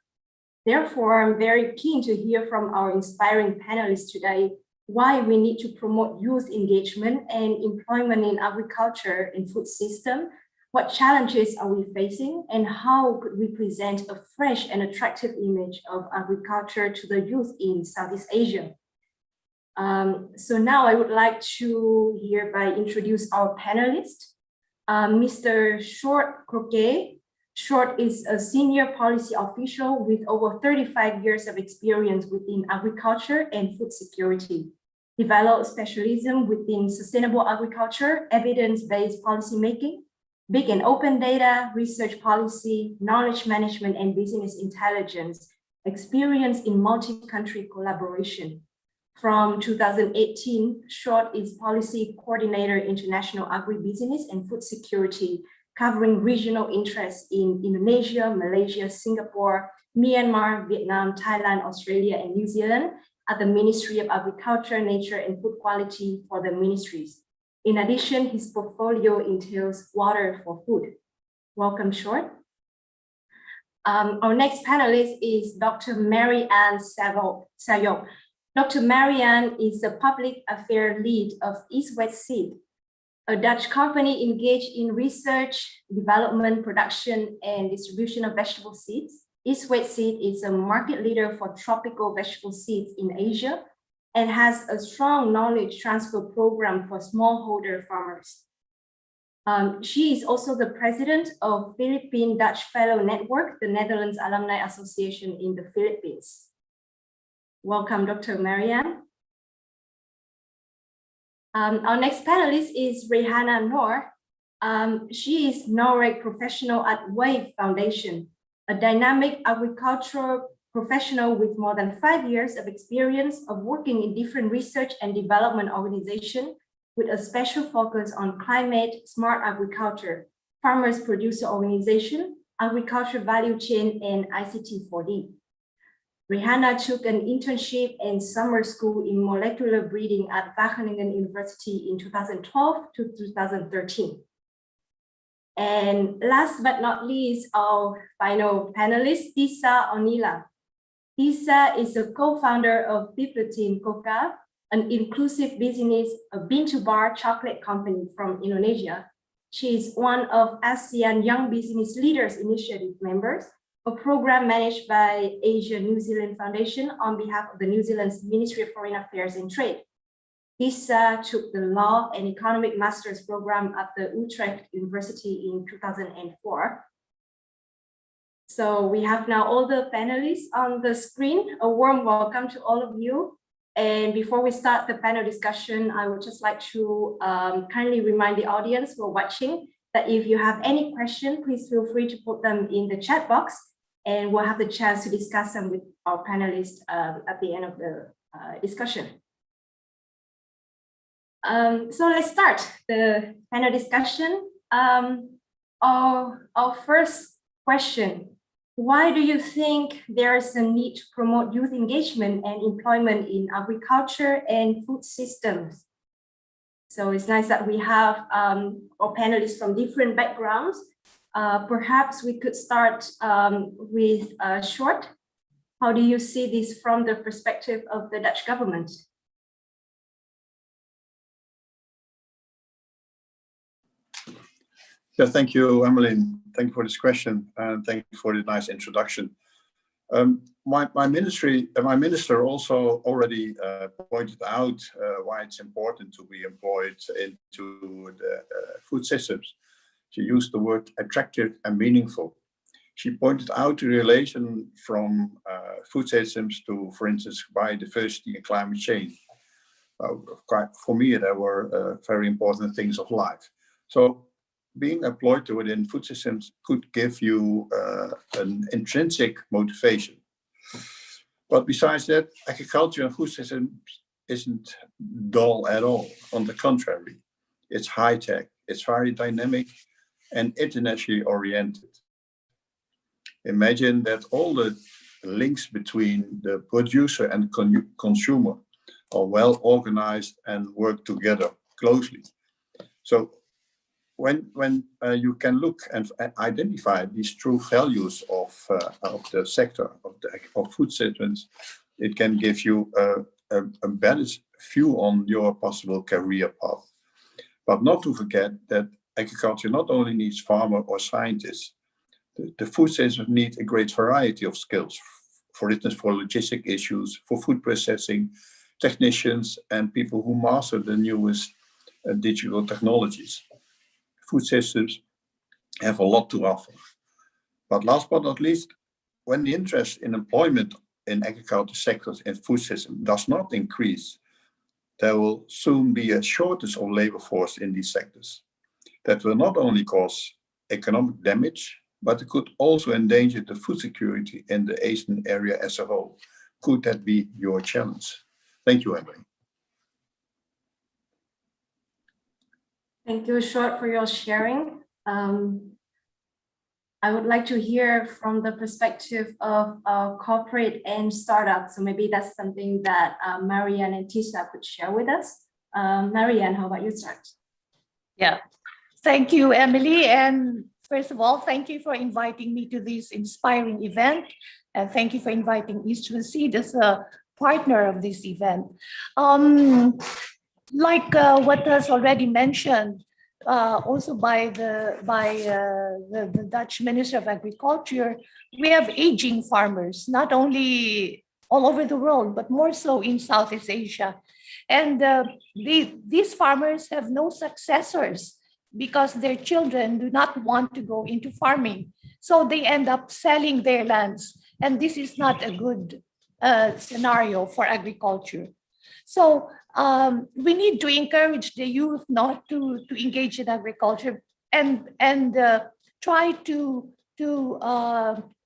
Therefore, I'm very keen to hear from our inspiring panelists today why we need to promote youth engagement and employment in agriculture and food system, what challenges are we facing, and how could we present a fresh and attractive image of agriculture to the youth in Southeast Asia. So now I would like to hereby introduce our panelists. Mr. Sjoerd Coquet. Sjoerd is a senior policy official with over 35 years of experience within agriculture and food security. Developed specialism within sustainable agriculture, evidence-based policymaking, big and open data, research policy, knowledge management, and business intelligence, experience in multi-country collaboration. From 2018, Sjoerd is policy coordinator, international agribusiness and food security, covering regional interests in Indonesia, Malaysia, Singapore, Myanmar, Vietnam, Thailand, Australia, and New Zealand at the Ministry of Agriculture, Nature, and Food Quality for the ministries. In addition, his portfolio entails water for food. Welcome, Sjoerd. Our next panelist is Dr. Marianne Sajok. Dr. Marianne is the public affairs lead of East West Seed, a Dutch company engaged in research, development, production, and distribution of vegetable seeds. East West Seed is a market leader for tropical vegetable seeds in Asia and has a strong knowledge transfer program for smallholder farmers. She is also the president of Philippine Dutch Fellow Network, the Netherlands Alumni Association in the Philippines. Welcome, Dr. Marianne. Our next panelist is Rihanna Noor. She is NORAG professional at WAVE Foundation, a dynamic agricultural professional with more than 5 years of experience of working in different research and development organizations with a special focus on climate, smart agriculture, farmers producer organization, agriculture value chain, and ICT 4D. Rihanna took an internship and summer school in molecular breeding at Wageningen University in 2012 to 2013. And last but not least, our final panelist, Tisa Aunila. Tisa is a co-founder of Pipletin Coca, an inclusive business, a bean-to-bar chocolate company from Indonesia. She is one of ASEAN Young Business Leaders Initiative members, a program managed by Asia New Zealand Foundation on behalf of the New Zealand's Ministry of Foreign Affairs and Trade. Tisa took the Law and Economic Master's program at the Utrecht University in 2004 So we have now all the panelists on the screen. A warm welcome to all of you. And before we start the panel discussion, I would just like to kindly remind the audience who are watching that if you have any question, please feel free to put them in the chat box, and we'll have the chance to discuss them with our panelists at the end of the discussion. So let's start the panel discussion. Our first question: why do you think there is a need to promote youth engagement and employment in agriculture and food systems? So it's nice that we have our panelists from different backgrounds. Perhaps we could start with Short. How do you see this from the perspective of the Dutch government? Yeah, thank you, Emmeline. Thank you for this question, and thank you for the nice introduction. My minister also already pointed out why it's important to be employed into the food systems. She used the word attractive and meaningful. She pointed out the relation from food systems to, for instance, biodiversity and climate change. For me, they were very important things of life. So being employed within food systems could give you an intrinsic motivation. But besides that, agriculture and food systems isn't dull at all. On the contrary, it's high-tech, it's very dynamic and internationally oriented. Imagine that all the links between the producer and consumer are well organized and work together closely. So when you can look and identify these true values of the sector of food systems, it can give you a better view on your possible career path. But not to forget that agriculture not only needs farmers or scientists. The food systems need a great variety of skills, for instance, for logistic issues, for food processing, technicians, and people who master the newest digital technologies. Food systems have a lot to offer. But last but not least, when the interest in employment in agriculture sectors and food systems does not increase, there will soon be a shortage of labor force in these sectors. That will not only cause economic damage, but it could also endanger the food security in the Asian area as a whole. Could that be your challenge? Thank you, Emily. Thank you, Short, for your sharing. I would like to hear from the perspective of corporate and startups. So maybe that's something that Marianne and Tisha could share with us. Marianne, how about you start? Yeah, thank you, Emily. And first of all, thank you for inviting me to this inspiring event. And thank you for inviting Youth4Food as a partner of this event. Like what was already mentioned, also by the Dutch Minister of Agriculture, we have aging farmers, not only all over the world, but more so in Southeast Asia. And these farmers have no successors because their children do not want to go into farming. So they end up selling their lands. And this is not a good scenario for agriculture. So we need to encourage the youth not to engage in agriculture and try to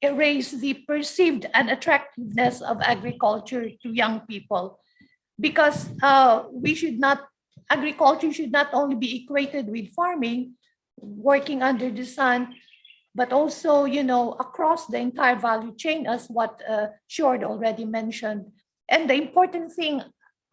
erase the perceived unattractiveness of agriculture to young people, because agriculture should not only be equated with farming, working under the sun, but also, across the entire value chain, as what Short already mentioned. And the important thing,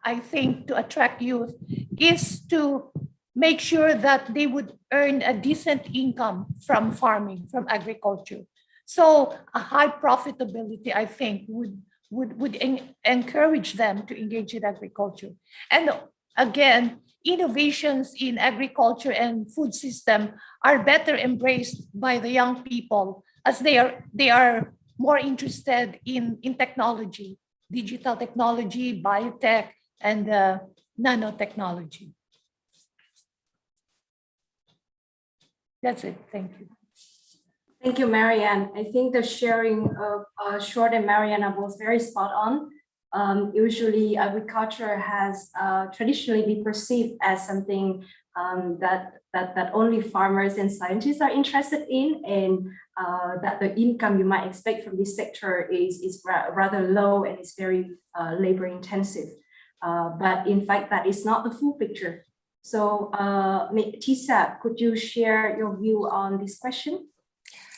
I think, to attract youth is to make sure that they would earn a decent income from farming, from agriculture. So a high profitability, I think, would encourage them to engage in agriculture. And again, innovations in agriculture and food system are better embraced by the young people, as they are more interested in technology, digital technology, biotech, and nanotechnology. That's it. Thank you. Thank you, Marianne. I think the sharing of Short and Marianne are both very spot on. Usually agriculture has traditionally been perceived as something that only farmers and scientists are interested in, and that the income you might expect from this sector is rather low and is very labor intensive. But in fact, that is not the full picture. So Tisa, could you share your view on this question?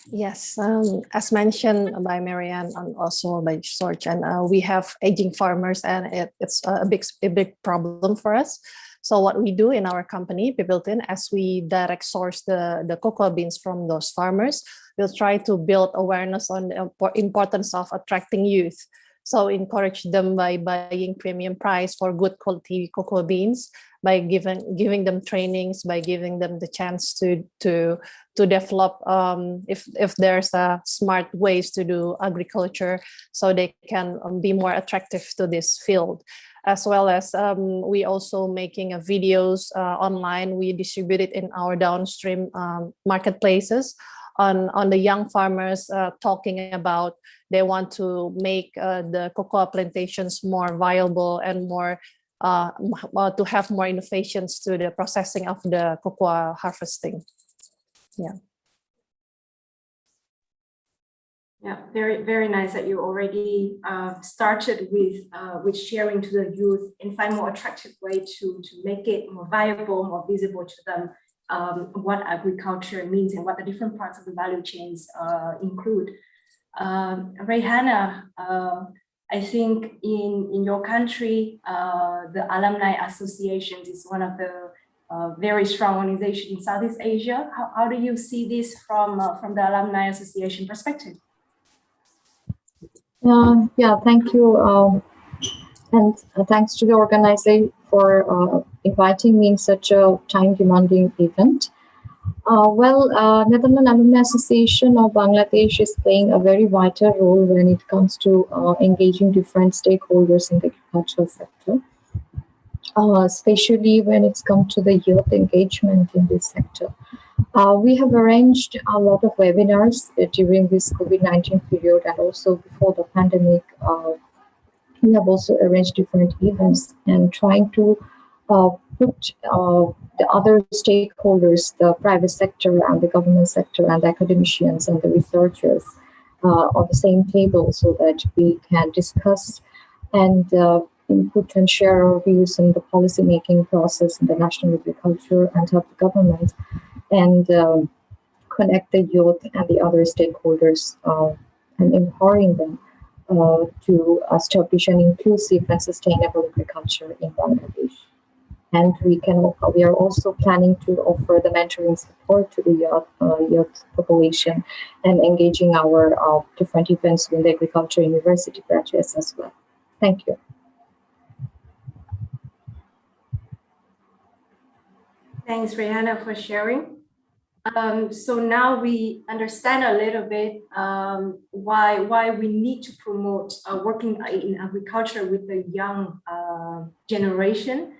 Yes, as mentioned by Marianne and also by George, and we have aging farmers, and it's a big problem for us. So what we do in our company, Built-in, as we direct source the cocoa beans from those farmers, we'll try to build awareness on the importance of attracting youth. So encourage them by buying premium price for good quality cocoa beans, by giving them trainings, by giving them the chance to develop if there's a smart ways to do agriculture, so they can be more attractive to this field. As well as we also making videos online. We distribute it in our downstream marketplaces on the young farmers talking about they want to make the cocoa plantations more viable and more to have more innovations to the processing of the cocoa harvesting. Yeah. Yeah, very nice that you already started with sharing to the youth and find more attractive way to make it more viable, more visible to them, what agriculture means and what the different parts of the value chains include. Rihanna, I think in your country, the Alumni Associations is one of the very strong organizations in Southeast Asia. How do you see this from the Alumni Association perspective? Yeah, thank you. And thanks to the organizer for inviting me in such a time-demanding event. Netherlands Alumni Association of Bangladesh is playing a very vital role when it comes to engaging different stakeholders in the agricultural sector, especially when it's come to the youth engagement in this sector. We have arranged a lot of webinars during this COVID-19 period, and also before the pandemic. We have also arranged different events and trying to put the other stakeholders, the private sector and the government sector and the academicians and the researchers on the same table, so that we can discuss and input and share our views in the policy making process in the national agriculture, and help the government and connect the youth and the other stakeholders and empowering them to establish an inclusive and sustainable agriculture in Bangladesh. And we are also planning to offer the mentoring support to the youth population and engaging our different events in the agriculture university graduates as well. Thank you. Thanks, Rihanna, for sharing. So now we understand a little bit why we need to promote working in agriculture with the young generation.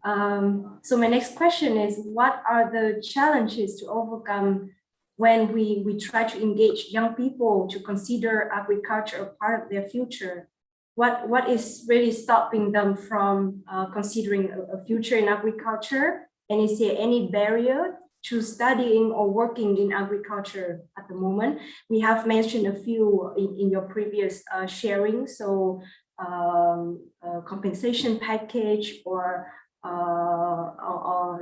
So my next question is, what are the challenges to overcome when we try to engage young people to consider agriculture a part of their future? What is really stopping them from considering a future in agriculture? And is there any barrier to studying or working in agriculture at the moment? We have mentioned a few in your previous sharing. So compensation package, or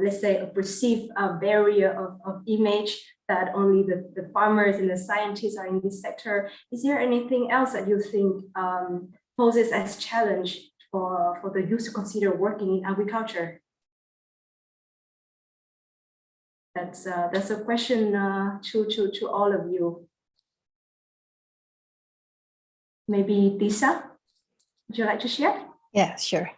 let's say a perceived barrier of image that only the farmers and the scientists are in this sector. Is there anything else that you think poses as challenge for the youth to consider working in agriculture? That's a question to all of you. Maybe Tisa, would you like to share? Yeah, sure.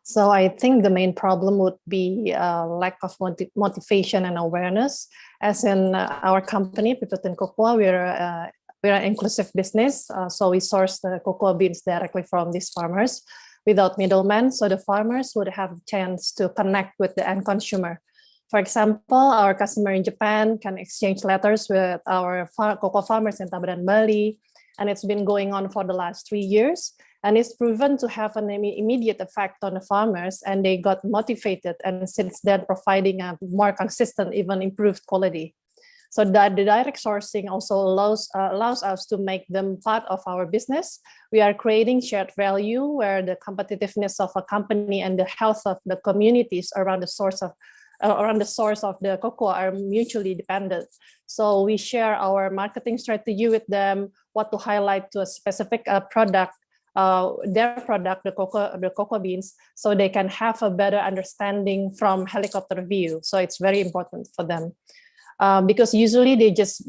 So I think the main problem would be lack of motivation and awareness. As in our company, Pipitin Cocoa, we're an inclusive business. So we source the cocoa beans directly from these farmers without middlemen. So the farmers would have a chance to connect with the end consumer. For example, our customer in Japan can exchange letters with our cocoa farmers in Tabanan, Bali, and it's been going on for the last 3 years. And it's proven to have an immediate effect on the farmers, and they got motivated, and since then providing a more consistent, even improved quality. So that the direct sourcing also allows us to make them part of our business. We are creating shared value where the competitiveness of a company and the health of the communities around the source of the cocoa are mutually dependent. So we share our marketing strategy with them, what to highlight to a specific product, their product, the cocoa beans, so they can have a better understanding from helicopter view. So it's very important for them. Because usually they just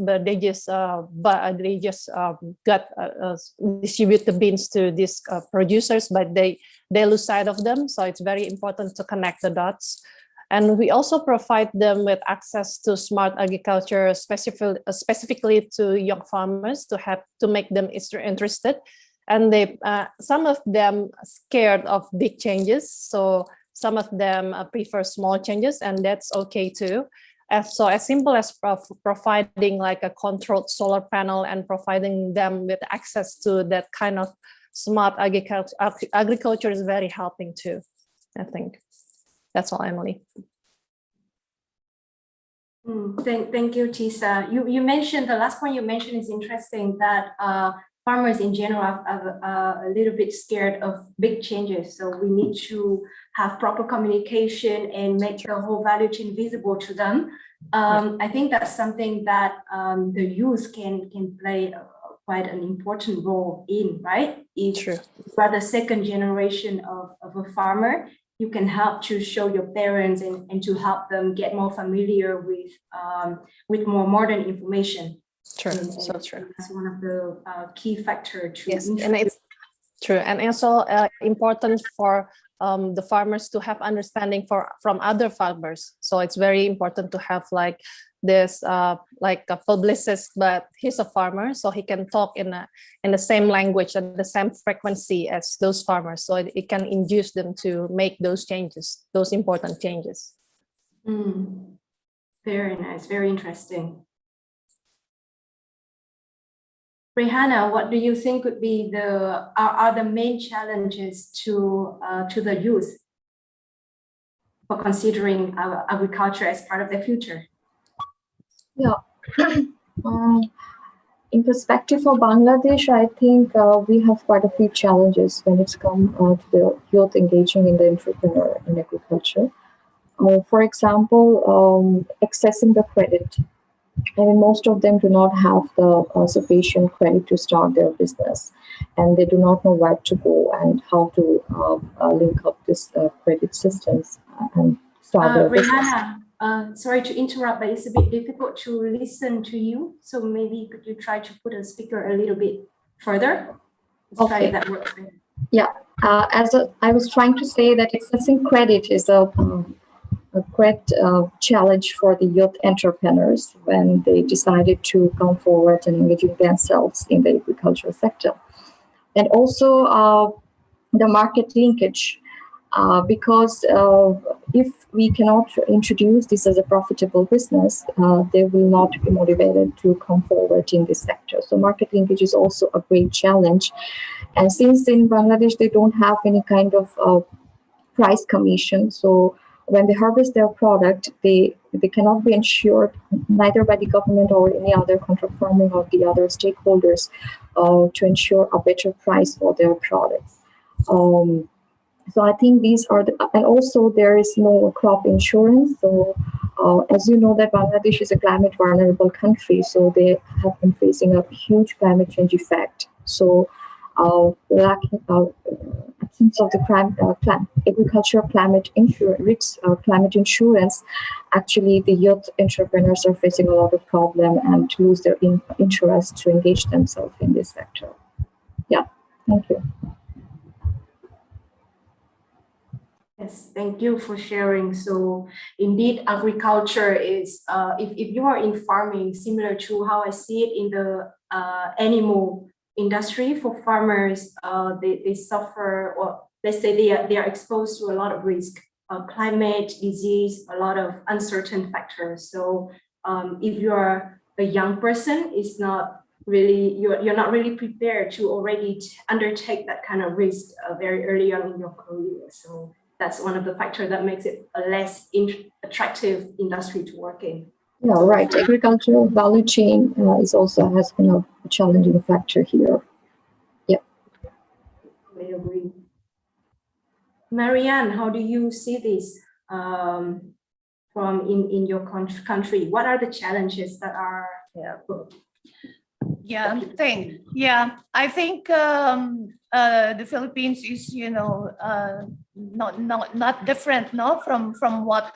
distribute the beans to these producers, but they lose sight of them. So it's very important to connect the dots. And we also provide them with access to smart agriculture, specifically to young farmers to make them interested. And some of them scared of big changes. So some of them prefer small changes, and that's okay too. So as simple as providing like a controlled solar panel and providing them with access to that kind of smart agriculture is very helping too, I think. That's all, Emily. Thank you, Tisa. You mentioned, the last point you mentioned is interesting, that farmers in general are a little bit scared of big changes. So we need to have proper communication and make the whole value chain visible to them. I think that's something that the youth can play quite an important role in, right? If you are the second generation of a farmer, you can help to show your parents and to help them get more familiar with more modern information. True, so true. That's one of the key factors to and it's true, and also important for the farmers to have understanding from other farmers. So it's very important to have like this like a publicist, but he's a farmer, so he can talk in the same language and the same frequency as those farmers, so it can induce them to make those changes, those important changes. Very nice, very interesting. Rihanna, what do you think would be are the main challenges to the youth for considering agriculture as part of the future? Yeah, in perspective for Bangladesh, I think we have quite a few challenges when it's come to the youth engaging in the entrepreneur in agriculture. For example, accessing the credit. I mean, most of them do not have the sufficient credit to start their business, and they do not know where to go and how to link up this credit systems and start their Rihanna, business. Sorry to interrupt, but it's a bit difficult to listen to you. So maybe could you try to put a speaker a little bit further? Let's try if that works. Yeah, I was trying to say that accessing credit is a great challenge for the youth entrepreneurs when they decided to come forward and engaging themselves in the agricultural sector. And also the market linkage, because if we cannot introduce this as a profitable business, they will not be motivated to come forward in this sector. So market linkage is also a great challenge. And since in Bangladesh, they don't have any kind of price commission, so when they harvest their product, they cannot be ensured neither by the government or any other contract farming or the other stakeholders to ensure a better price for their products. So I think these are and also there is no crop insurance. So as you know that Bangladesh is a climate vulnerable country, so they have been facing a huge climate change effect. So lacking absence of the agricultural climate insurance, actually the youth entrepreneurs are facing a lot of problem and lose their interest to engage themselves in this sector. Yeah, thank you. Yes, thank you for sharing. So indeed, agriculture is, if you are in farming, similar to how I see it in the animal industry, for farmers, they suffer, or let's say they are exposed to a lot of risk. climate, disease, a lot of uncertain factors. So if you're a young person, it's not really, you're not really prepared to already undertake that kind of risk very early on in your career. So that's one of the factors that makes it a less attractive industry to work in. Yeah, right. Agricultural value chain has been a challenging factor here. Yep. I agree. Marianne, how do you see this from in your country? What are the challenges that are? I think the Philippines is, not different, from what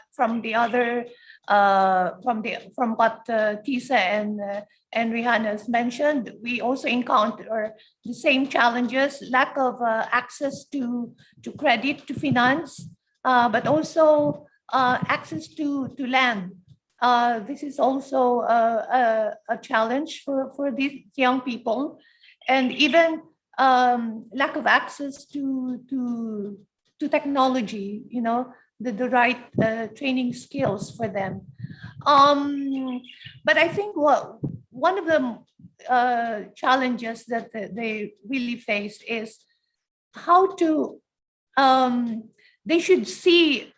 Tisa and Rihanna has mentioned. We also encounter the same challenges: lack of access to credit, to finance, but also access to land. This is also a challenge for these young people, and even lack of access to technology, the right training skills for them. But I think one of the challenges that they really face is how to, they should see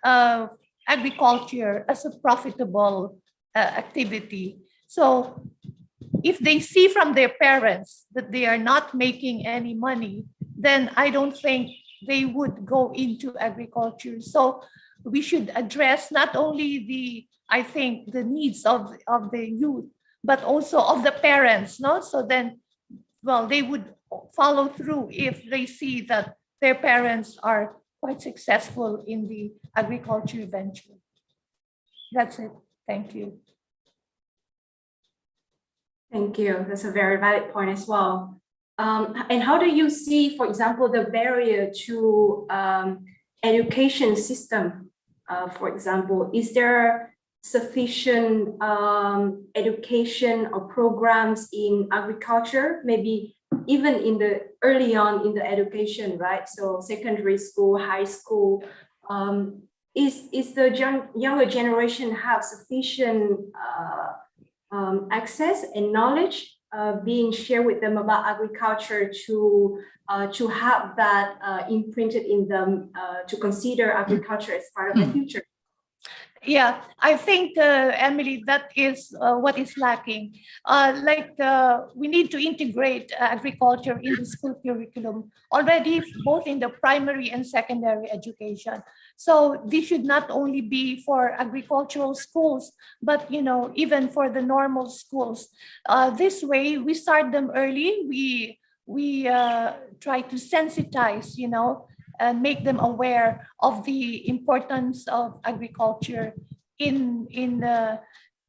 agriculture as a profitable activity. So if they see from their parents that they are not making any money, then I don't think they would go into agriculture. So we should address not only the needs of the youth, but also of the parents, So then, they would follow through if they see that their parents are quite successful in the agriculture venture. That's it. Thank you. Thank you. That's a very valid point as well. And how do you see, for example, the barrier to education system? For example, is there sufficient education or programs in agriculture, maybe even in the early on in the education, right? So secondary school, high school, is the younger generation have sufficient access and knowledge being shared with them about agriculture to have that imprinted in them to consider agriculture as part of the future? Yeah, I think, Emily, that is what is lacking. We need to integrate agriculture in the school curriculum already, both in the primary and secondary education. So this should not only be for agricultural schools, but even for the normal schools. This way, we start them early. We try to sensitize, and make them aware of the importance of agriculture in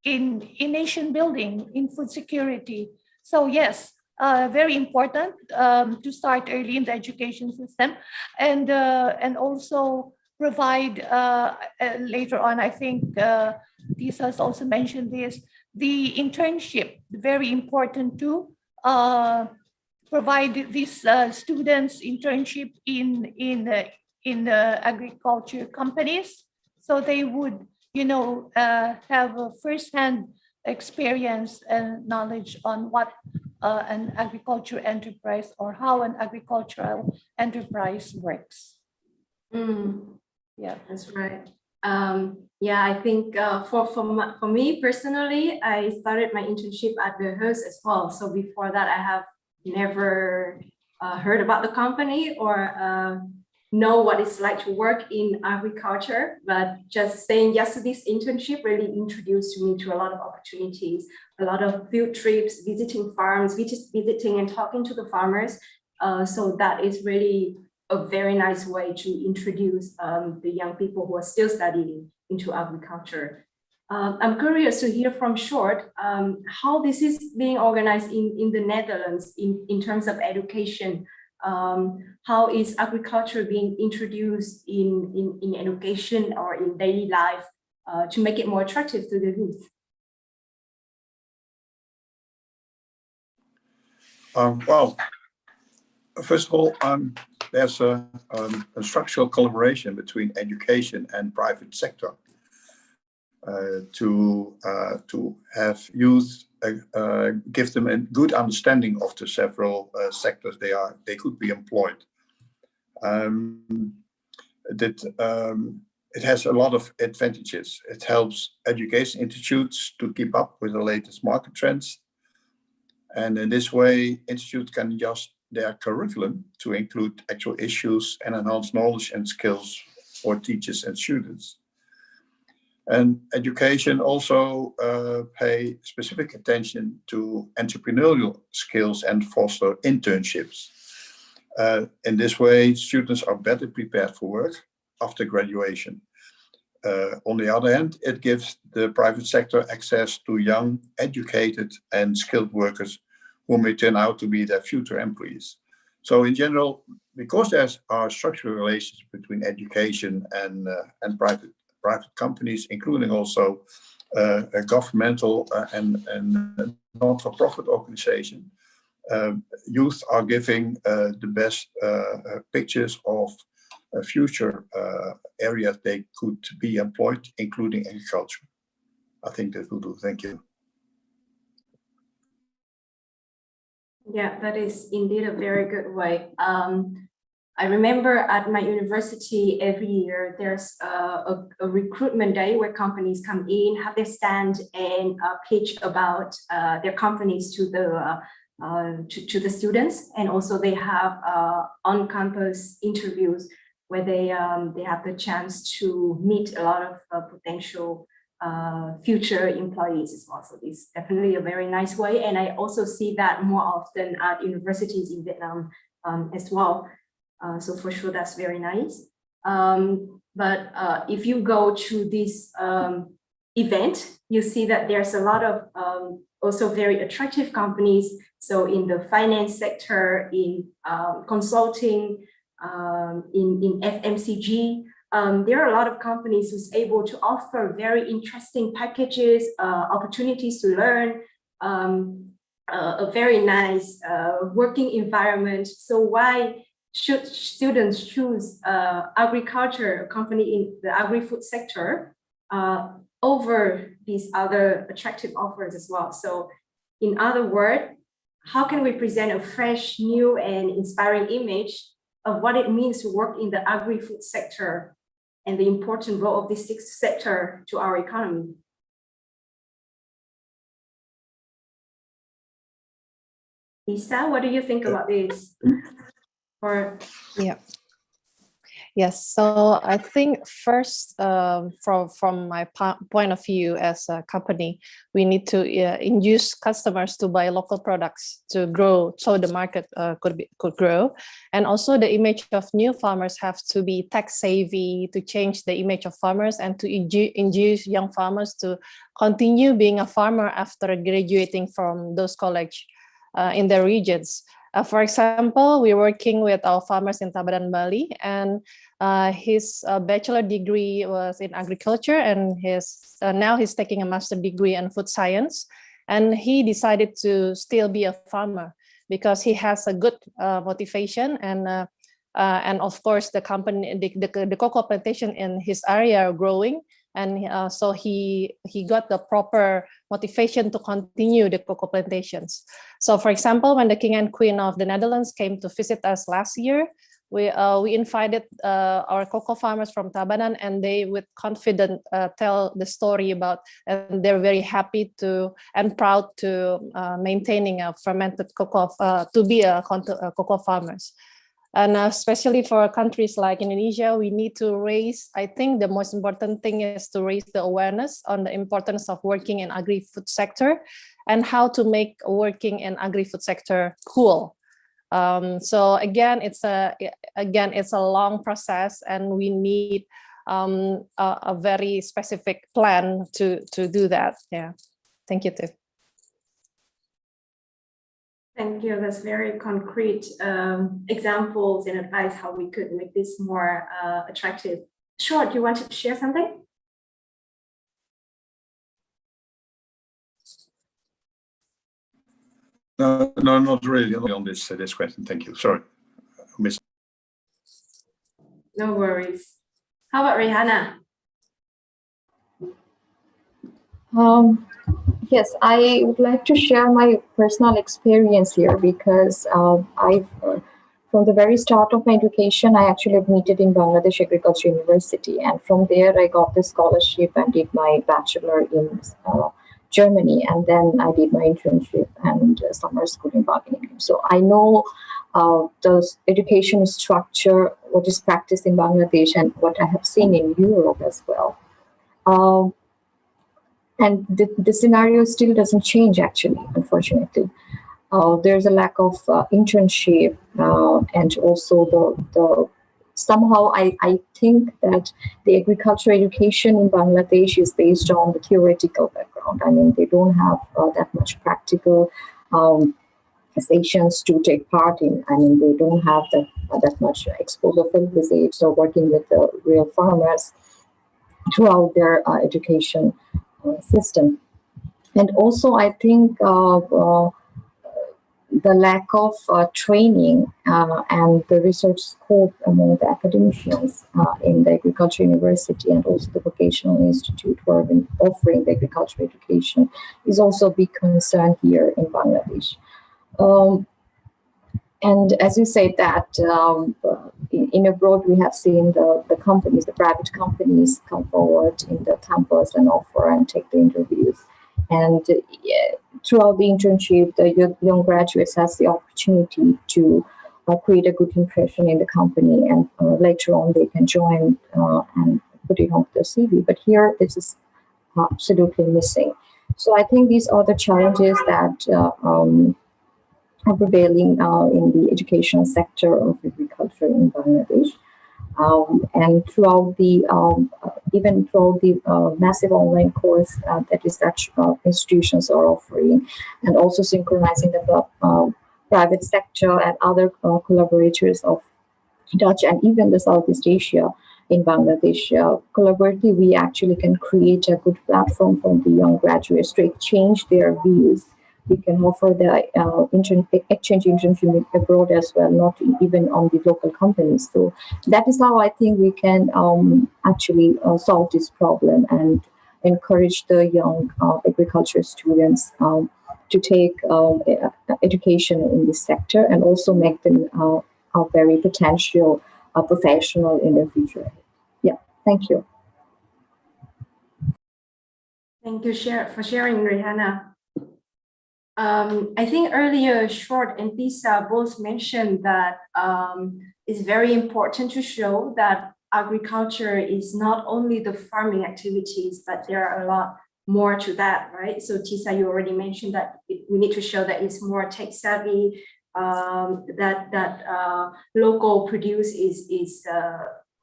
nation building, in food security. So yes, very important to start early in the education system, and also provide later on. I think Tisa has also mentioned this. The internship, very important too. Provide these students internship in the agriculture companies, so they would have a first-hand experience and knowledge on what an agriculture enterprise, or how an agricultural enterprise works. Yeah, that's right. Yeah, I think for me personally, I started my internship at the host as well. So before that, I have never heard about the company or know what it's like to work in agriculture, but just saying yes to this internship really introduced me to a lot of opportunities, a lot of field trips, visiting farms, visiting and talking to the farmers. So that is really a very nice way to introduce the young people who are still studying into agriculture. I'm curious to hear from Short how this is being organized in the Netherlands in terms of education. How is agriculture being introduced in education or in daily life to make it more attractive to the youth? Well, First of all, there's a structural collaboration between education and private sector to have youth, give them a good understanding of the several sectors they could be employed. It has a lot of advantages. It helps education institutes to keep up with the latest market trends. And in this way, institutes can adjust their curriculum to include actual issues and enhance knowledge and skills for teachers and students. And education also pay specific attention to entrepreneurial skills and foster internships. In this way, students are better prepared for work after graduation. On the other hand, it gives the private sector access to young, educated and skilled workers who may turn out to be their future employees. So in general, because there are structural relations between education and private companies, including also a governmental and not-for-profit organization, youth are giving the best pictures of future areas they could be employed, including agriculture. I think that will do. Thank you. Yeah, that is indeed a very good way. I remember at my university every year there's a recruitment day where companies come in, have their stand, and pitch about their companies to the students, and also they have on-campus interviews where they have the chance to meet a lot of potential future employees as well. So it's definitely a very nice way, and I also see that more often at universities in Vietnam as well. So for sure, that's very nice. But if you go to this event, you see that there's a lot of also very attractive companies. So in the finance sector, in consulting, in FMCG, there are a lot of companies who's able to offer very interesting packages, opportunities to learn, a very nice working environment. So why should students choose agriculture, a company in the agri-food sector, over these other attractive offers as well? So in other words, how can we present a fresh, new and inspiring image of what it means to work in the agri-food sector and the important role of this sector to our economy? Lisa, what do you think about this? Or yeah. Yes, so I think first, from my point of view as a company, we need to induce customers to buy local products to grow, so the market could grow. And also the image of new farmers have to be tech savvy to change the image of farmers and to induce young farmers to continue being a farmer after graduating from those college in their regions. For example, we're working with our farmers in Tabanan, Bali, and his bachelor degree was in agriculture, and now he's taking a master degree in food science. And he decided to still be a farmer because he has a good motivation, and of course the company, the cocoa plantation in his area are growing. And so he got the proper motivation to continue the cocoa plantations. So for example, when the King and Queen of the Netherlands came to visit us last year, we invited our cocoa farmers from Tabanan, and they with confidence tell the story about, and they're very happy to and proud to maintaining a fermented cocoa, to be a cocoa farmers. And especially for countries like Indonesia, we need to raise, I think the most important thing is to raise the awareness on the importance of working in agri-food sector and how to make working in agri-food sector cool. So again, it's a long process, and we need a very specific plan to do that. Yeah, thank you, Tiff. thank you. That's very concrete examples and advice how we could make this more attractive. Short, you wanted to share something? No, not really on this question. Thank you. Sorry. No worries. How about Rihanna? Yes, I would like to share my personal experience here because from the very start of my education, I actually admitted in Bangladesh Agriculture University, and from there I got the scholarship and did my bachelor in Germany, and then I did my internship and summer school in Bangladesh. So I know the education structure, what is practiced in Bangladesh, and what I have seen in Europe as well. And the scenario still doesn't change, actually, unfortunately. There's a lack of internship, and also the somehow I think that the agriculture education in Bangladesh is based on the theoretical background. I mean, they don't have that much practical sessions to take part in. I mean, they don't have that much exposure field visits or working with the real farmers throughout their education system. And also, I think the lack of training and the research scope among the academicians in the agriculture university and also the vocational institute who are offering the agriculture education is also a big concern here in Bangladesh. And as you said that in abroad, we have seen the companies, the private companies come forward in the campus and offer and take the interviews. And throughout the internship, the young graduates has the opportunity to create a good impression in the company, and later on they can join and put it on their CV. But here, this is absolutely missing. So I think these are the challenges that are prevailing in the educational sector of agriculture in Bangladesh. And throughout the even throughout the massive online course that institutions are offering, and also synchronizing the private sector and other collaborators of Dutch and even the Southeast Asia in Bangladesh, collaboratively we actually can create a good platform for the young graduates to exchange their views. We can offer the exchange internship abroad as well, not even on the local companies. So that is how I think we can actually solve this problem and encourage the young agriculture students to take education in this sector, and also make them a very potential professional in the future. Yeah, thank you. Thank you for sharing, Rihanna. I think earlier, Short and Lisa both mentioned that it's very important to show that agriculture is not only the farming activities, but there are a lot more to that, right? So Tisa, you already mentioned that we need to show that it's more tech savvy, that local produce is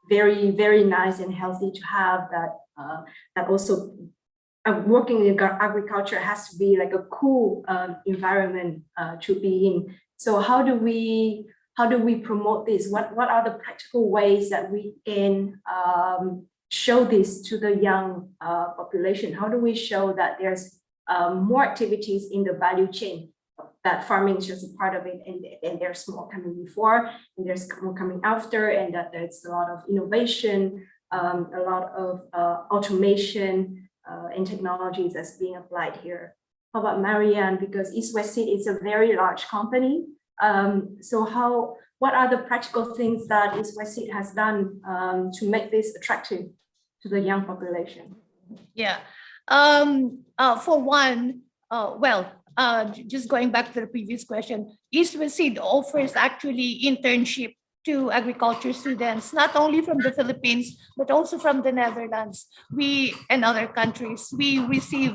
very, very nice and healthy to have, that also working in agriculture has to be like a cool environment to be in. So how do we promote this? What are the practical ways that we can show this to the young population? How do we show that there's more activities in the value chain, that farming is just a part of it, and there's more coming before, and there's more coming after, and that there's a lot of innovation, a lot of automation, and technologies that's being applied here. How about Marianne? Because East West Seed is a very large company. So what are the practical things that East West Seed has done to make this attractive to the young population? Yeah. For one, just going back to the previous question, East West Seed offers actually internship to agriculture students, not only from the Philippines, but also from the Netherlands. We and other countries, we receive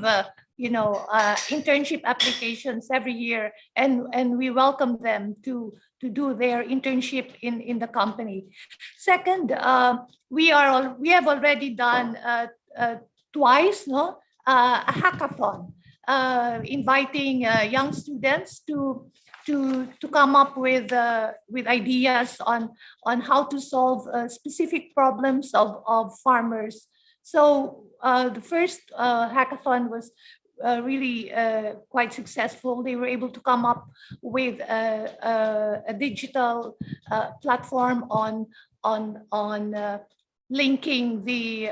internship applications every year, and we welcome them to do their internship in the company. Second, we have already done twice a hackathon, inviting young students to come up with ideas on how to solve specific problems of farmers. So the first hackathon was really quite successful. They were able to come up with a digital platform linking the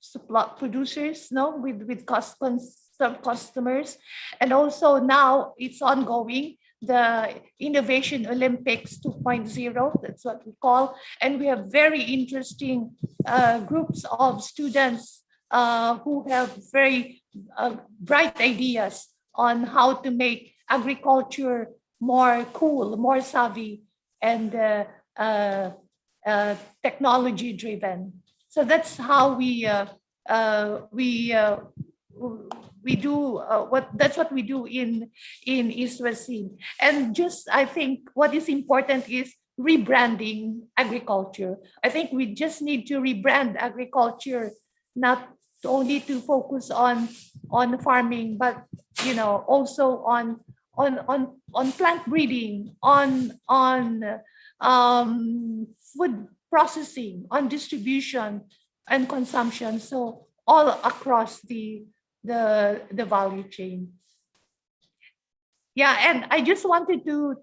supply producers, no, with customers, and also now it's ongoing, the Innovation Olympics 2.0, that's what we call, and we have very interesting groups of students who have very bright ideas on how to make agriculture more cool, more savvy, and technology driven. So that's how we do that's what we do in East-West Seed. And just, I think what is important is rebranding agriculture. I think we just need to rebrand agriculture, not only to focus on farming, but also on plant breeding, on food processing, on distribution and consumption. So all across the value chain. Yeah, and I just wanted to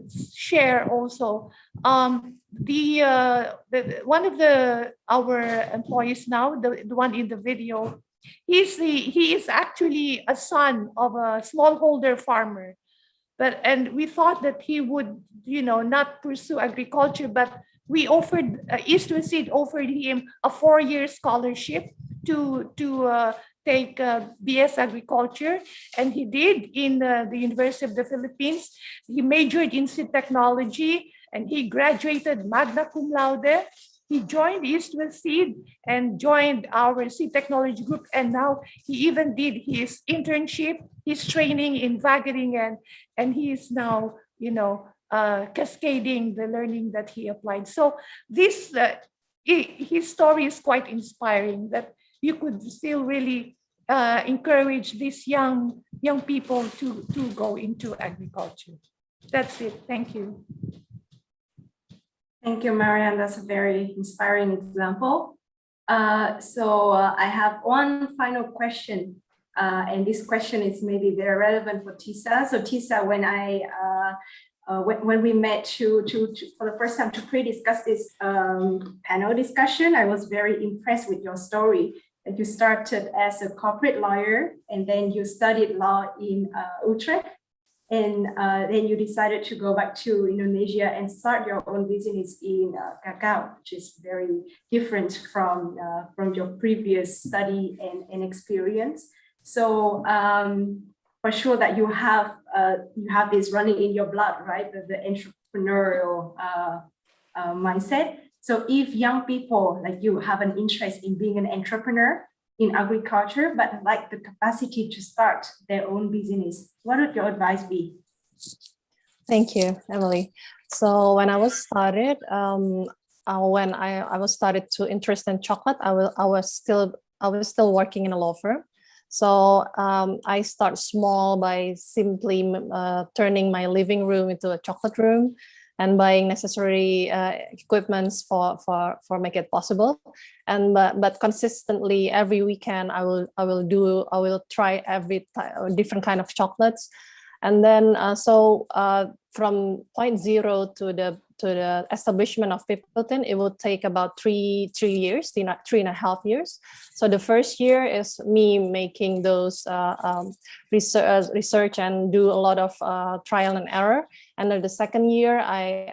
share also one of our employees now, the one in the video, he is actually a son of a smallholder farmer, and we thought that he would not pursue agriculture, but we offered East-West Seed offered him a 4-year scholarship to take BS Agriculture, and he did in the University of the Philippines. He majored in seed technology, and he graduated magna cum laude. He joined East-West Seed and joined our seed technology group, and now he even did his internship, his training in Wageningen, and he is now, cascading the learning that he applied. So this, his story is quite inspiring, that you could still really encourage these young people to go into agriculture. That's it. Thank you. Thank you, Marianne. That's a very inspiring example. So I have one final question, and this question is maybe very relevant for Tisa. So Tisa, when we met for the first time to pre-discuss this panel discussion, I was very impressed with your story. That you started as a corporate lawyer, and then you studied law in Utrecht, and then you decided to go back to Indonesia and start your own business in cacao, which is very different from your previous study and experience. So for sure that you have this running in your blood, right? The entrepreneurial mindset. So if young people like you have an interest in being an entrepreneur in agriculture, but like the capacity to start their own business, what would your advice be? Thank you, Emily. So when I was started, when I was started to interest in chocolate, I was still working in a law firm. So I start small by simply turning my living room into a chocolate room, and buying necessary equipments for make it possible. And but consistently every weekend I will try every different kind of chocolates. And then from point zero to the establishment of Pipiltin, it will take about 3 years, 3.5 years. So the first year is me making those research and do a lot of trial and error. And then the second year, I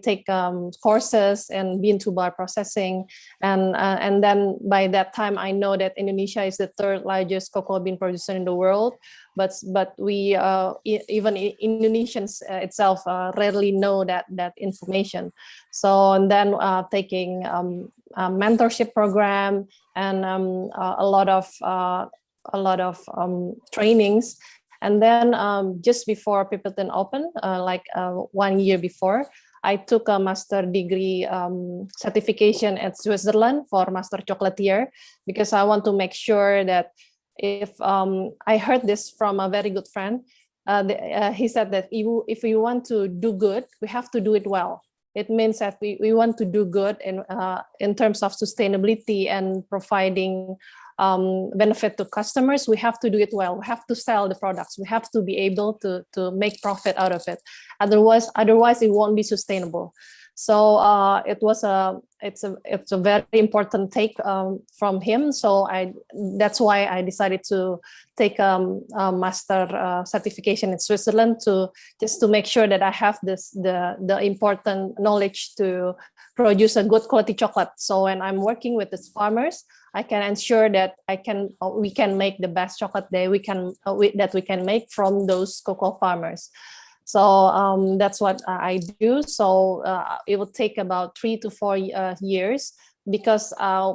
take courses in bean to bar processing, and then by that time I know that Indonesia is the 3rd largest cocoa bean producer in the world. But we even Indonesians itself rarely know that information. So and then taking a mentorship program and a lot of trainings. And then just before Pipiltin opened, 1 year before, I took a master degree certification at Switzerland for master chocolatier, because I want to make sure that if I heard this from a very good friend, he said that if we want to do good, we have to do it well. It means that we want to do good in terms of sustainability and providing benefit to customers, we have to do it well. We have to sell the products. We have to be able to make profit out of it. Otherwise it won't be sustainable. So it's a very important take from him. So that's why I decided to take a master certification in Switzerland just to make sure that I have the important knowledge to produce a good quality chocolate. So when I'm working with these farmers, I can ensure that we can make the best chocolate that we can make from those cocoa farmers. So that's what I do. So it will take about 3 to 4 years, because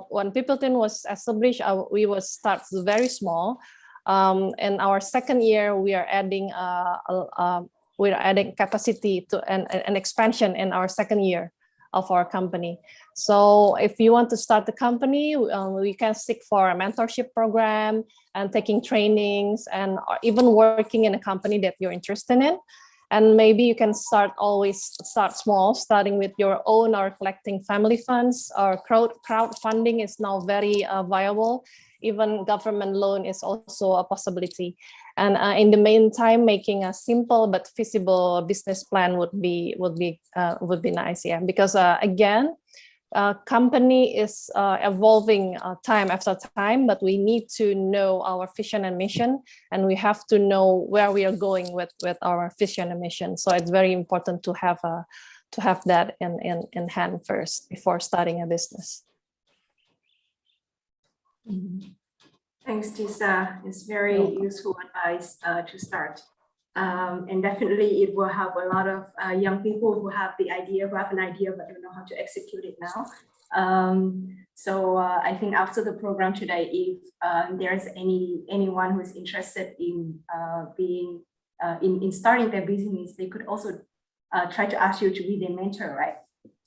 when Peopleton was established, we will start very small. In our second year, we are adding capacity to an expansion in our second year of our company. So if you want to start the company, we can seek for a mentorship program and taking trainings, and even working in a company that you're interested in. And maybe you can start small, starting with your own or collecting family funds, or crowdfunding is now very viable. Even government loan is also a possibility. And in the meantime, making a simple but feasible business plan would be nice, yeah. Because again, company is evolving time after time, but we need to know our vision and mission, and we have to know where we are going with our vision and mission. So it's very important to have that in hand first before starting a business. Thanks, Tisa. It's very useful advice to start. And definitely it will help a lot of young people who have an idea but don't know how to execute it now. So I think after the program today, if there's anyone who's interested in in starting their business, they could also try to ask you to be their mentor, right?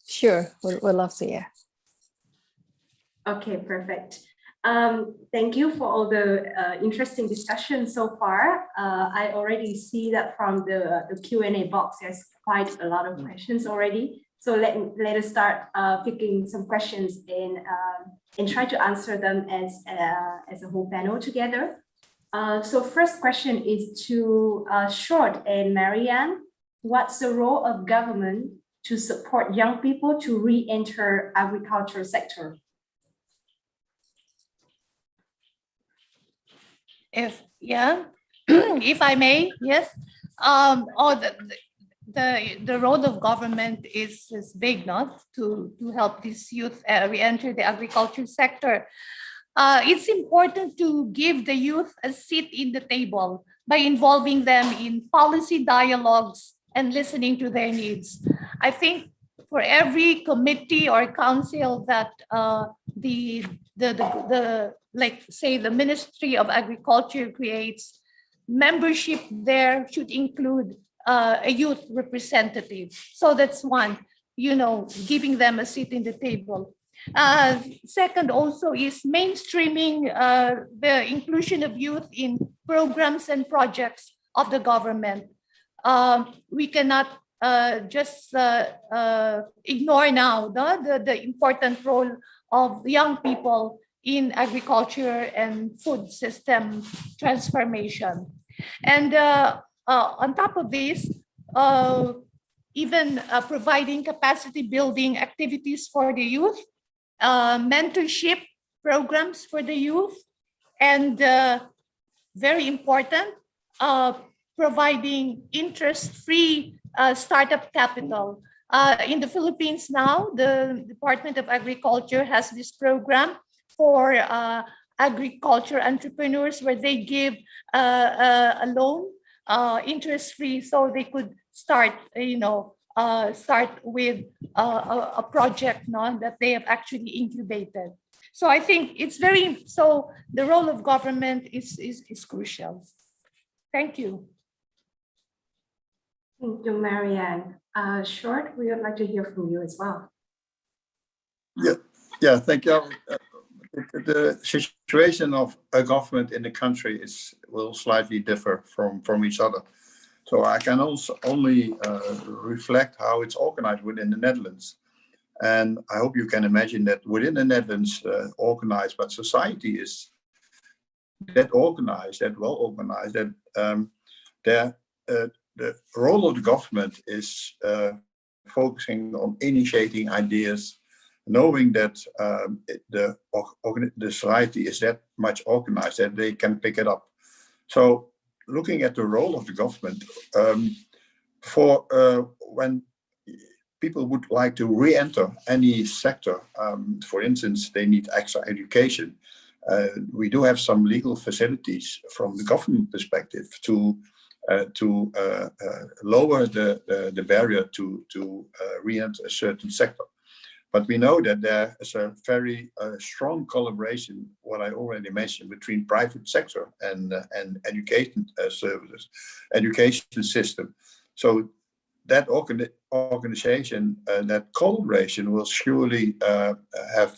Sure, we'd love to, yeah. Okay, perfect. Thank you for all the interesting discussion so far. I already see that from the Q&A box, there's quite a lot of questions already. So let us start picking some questions and try to answer them as a whole panel together. So first question is to Short and Marianne. What's the role of government to support young people to re-enter agriculture sector? If I may, yes. The role of government is big, not to help these youth re-enter the agriculture sector. It's important to give the youth a seat in the table by involving them in policy dialogues and listening to their needs. I think for every committee or council that like say the Ministry of Agriculture creates, membership there should include a youth representative. So that's one, giving them a seat in the table. Second also is mainstreaming the inclusion of youth in programs and projects of the government. We cannot just ignore now the important role of young people in agriculture and food system transformation. And on top of this, even providing capacity building activities for the youth, mentorship programs for the youth, and very important, providing interest-free startup capital. In the Philippines now, the Department of Agriculture has this program for agriculture entrepreneurs where they give a loan, interest-free, so they could start, start with a project that they have actually incubated. So I think it's so the role of government is crucial. Thank you. Thank you, Marianne. Short, we would like to hear from you as well. Yeah, thank you. The situation of a government in the country will slightly differ from each other. So I can also only reflect how it's organized within the Netherlands. And I hope you can imagine that within the Netherlands, organized, but society is that organized, that well organized, that the role of the government is focusing on initiating ideas, knowing that the society is that much organized that they can pick it up. So looking at the role of the government, when people would like to re-enter any sector, for instance, they need extra education. We do have some legal facilities from the government perspective to lower the barrier to re-enter a certain sector. But we know that there is a very strong collaboration, what I already mentioned, between private sector and education services, education system. So that organization, that collaboration will surely have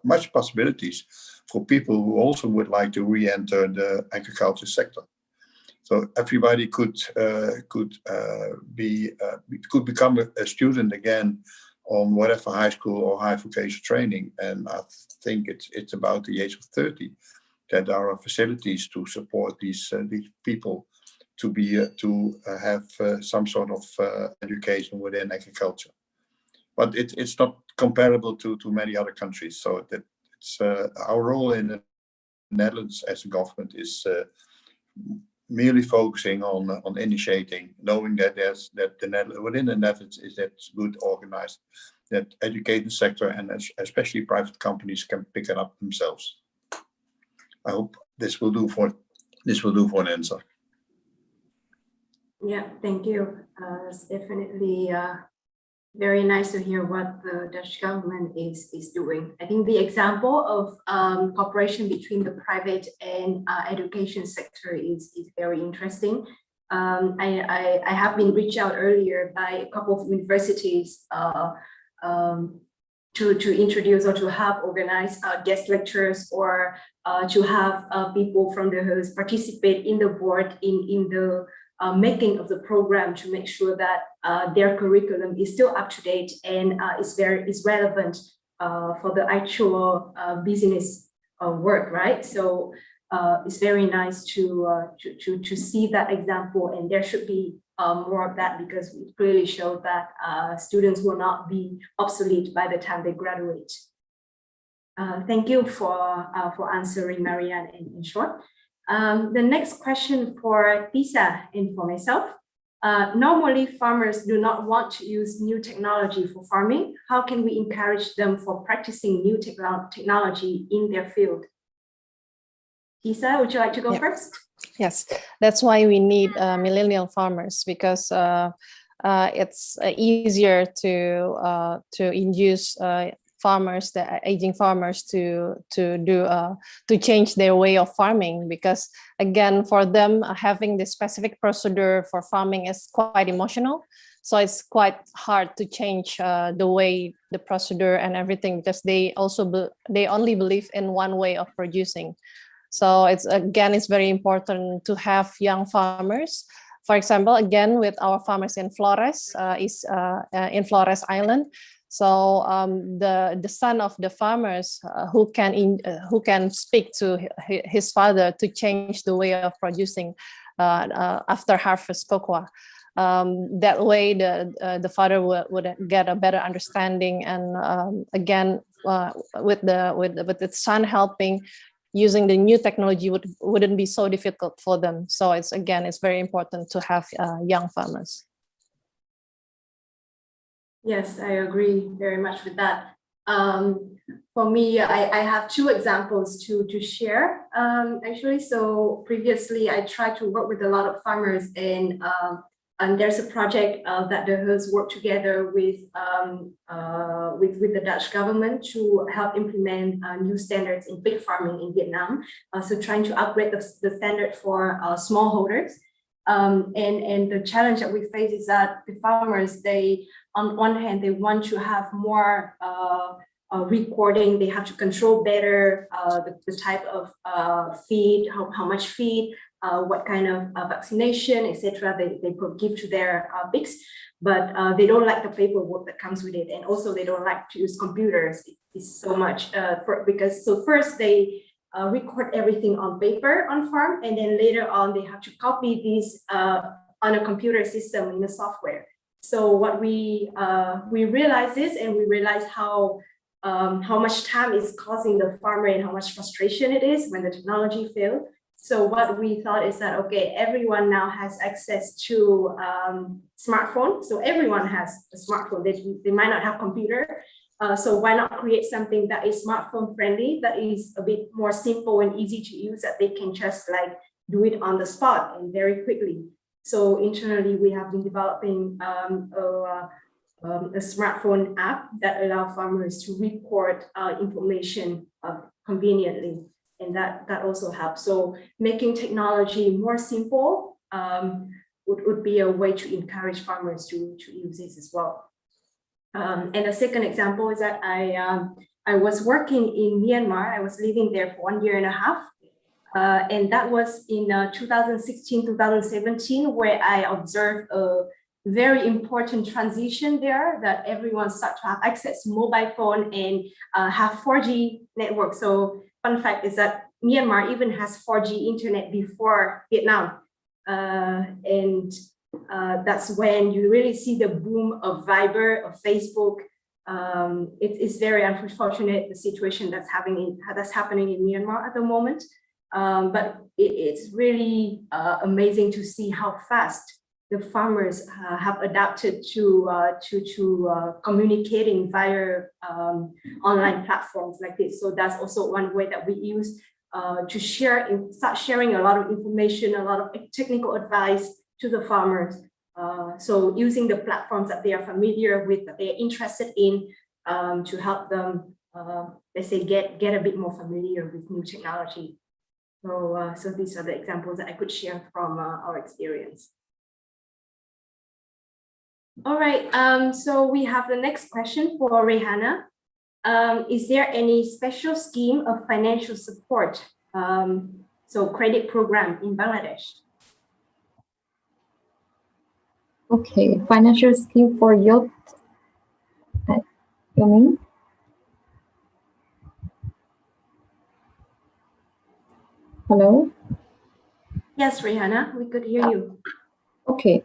much possibilities for people who also would like to re-enter the agriculture sector. So everybody could become a student again on whatever high school or high vocational training. And I think it's about the age of 30 that there are facilities to support these people to have some sort of education within agriculture. But it's not comparable to many other countries. So that it's our role in the Netherlands as a government is merely focusing on initiating, knowing that within the Netherlands is that good organized, that education sector and especially private companies can pick it up themselves. I hope this will do for an answer. Yeah, thank you. It's definitely very nice to hear what the Dutch government is doing. I think the example of cooperation between the private and education sector is very interesting. I have been reached out earlier by a couple of universities to introduce or to have organized guest lectures or to have people from the host participate in the board in the making of the program to make sure that their curriculum is still up to date and is relevant for the actual business work, right? So it's very nice to see that example, and there should be more of that because it clearly shows that students will not be obsolete by the time they graduate. Thank you for answering, Marianne, in short. The next question for Tisa and for myself. Normally, farmers do not want to use new technology for farming. How can we encourage them for practicing new technology in their field? Tisa, would you like to go first? Yes, that's why we need millennial farmers, because it's easier to induce farmers, the aging farmers, to change their way of farming, because again, for them, having this specific procedure for farming is quite emotional. So it's quite hard to change the way, the procedure and everything, because they only believe in one way of producing. So it's very important to have young farmers. For example, again, with our farmers in Flores, in Flores Island. So the son of the farmers who can speak to his father to change the way of producing after harvest cocoa. That way, the father would get a better understanding, and again, with the son helping, using the new technology wouldn't be so difficult for them. So it's very important to have young farmers. Yes, I agree very much with that. For me, I have two examples to share, actually. So previously, I tried to work with a lot of farmers, and there's a project that the hosts work together with the Dutch government to help implement new standards in pig farming in Vietnam. So trying to upgrade the standard for smallholders. And the challenge that we face is that the farmers, on one hand, they want to have more recording, they have to control better the type of feed, how much feed, what kind of vaccination, etc. they give to their pigs, but they don't like the paperwork that comes with it, and also they don't like to use computers. It's so much because first they record everything on paper on farm, and then later on they have to copy these on a computer system in the software. So what we realized is, and we realized how much time is causing the farmer and how much frustration it is when the technology fails. So what we thought is that, okay, everyone now has access to smartphone. So everyone has a smartphone. They might not have computer. So why not create something that is smartphone friendly, that is a bit more simple and easy to use, that they can just like do it on the spot and very quickly. So internally, we have been developing a smartphone app that allows farmers to report information conveniently. And that also helps. So making technology more simple would be a way to encourage farmers to use this as well. And the second example is that I was working in Myanmar. I was living there for 1.5 years. And that was in 2016, 2017, where I observed a very important transition there, that everyone started to have access to mobile phone and have 4G network. So fun fact is that Myanmar even has 4G internet before Vietnam. And that's when you really see the boom of Viber, of Facebook. It's very unfortunate, the situation that's happening in Myanmar at the moment. But it's really amazing to see how fast the farmers have adapted to communicating via online platforms like this. So that's also one way that we use to start sharing a lot of information, a lot of technical advice to the farmers. So using the platforms that they are familiar with, that they are interested in, to help them, let's say, get a bit more familiar with new technology. So these are the examples that I could share from our experience. All right, so we have the next question for Rihanna. Is there any special scheme of financial support, so credit program in Bangladesh? Okay, financial scheme for youth, you mean? Hello? Yes, Rihanna, we could hear you. Okay.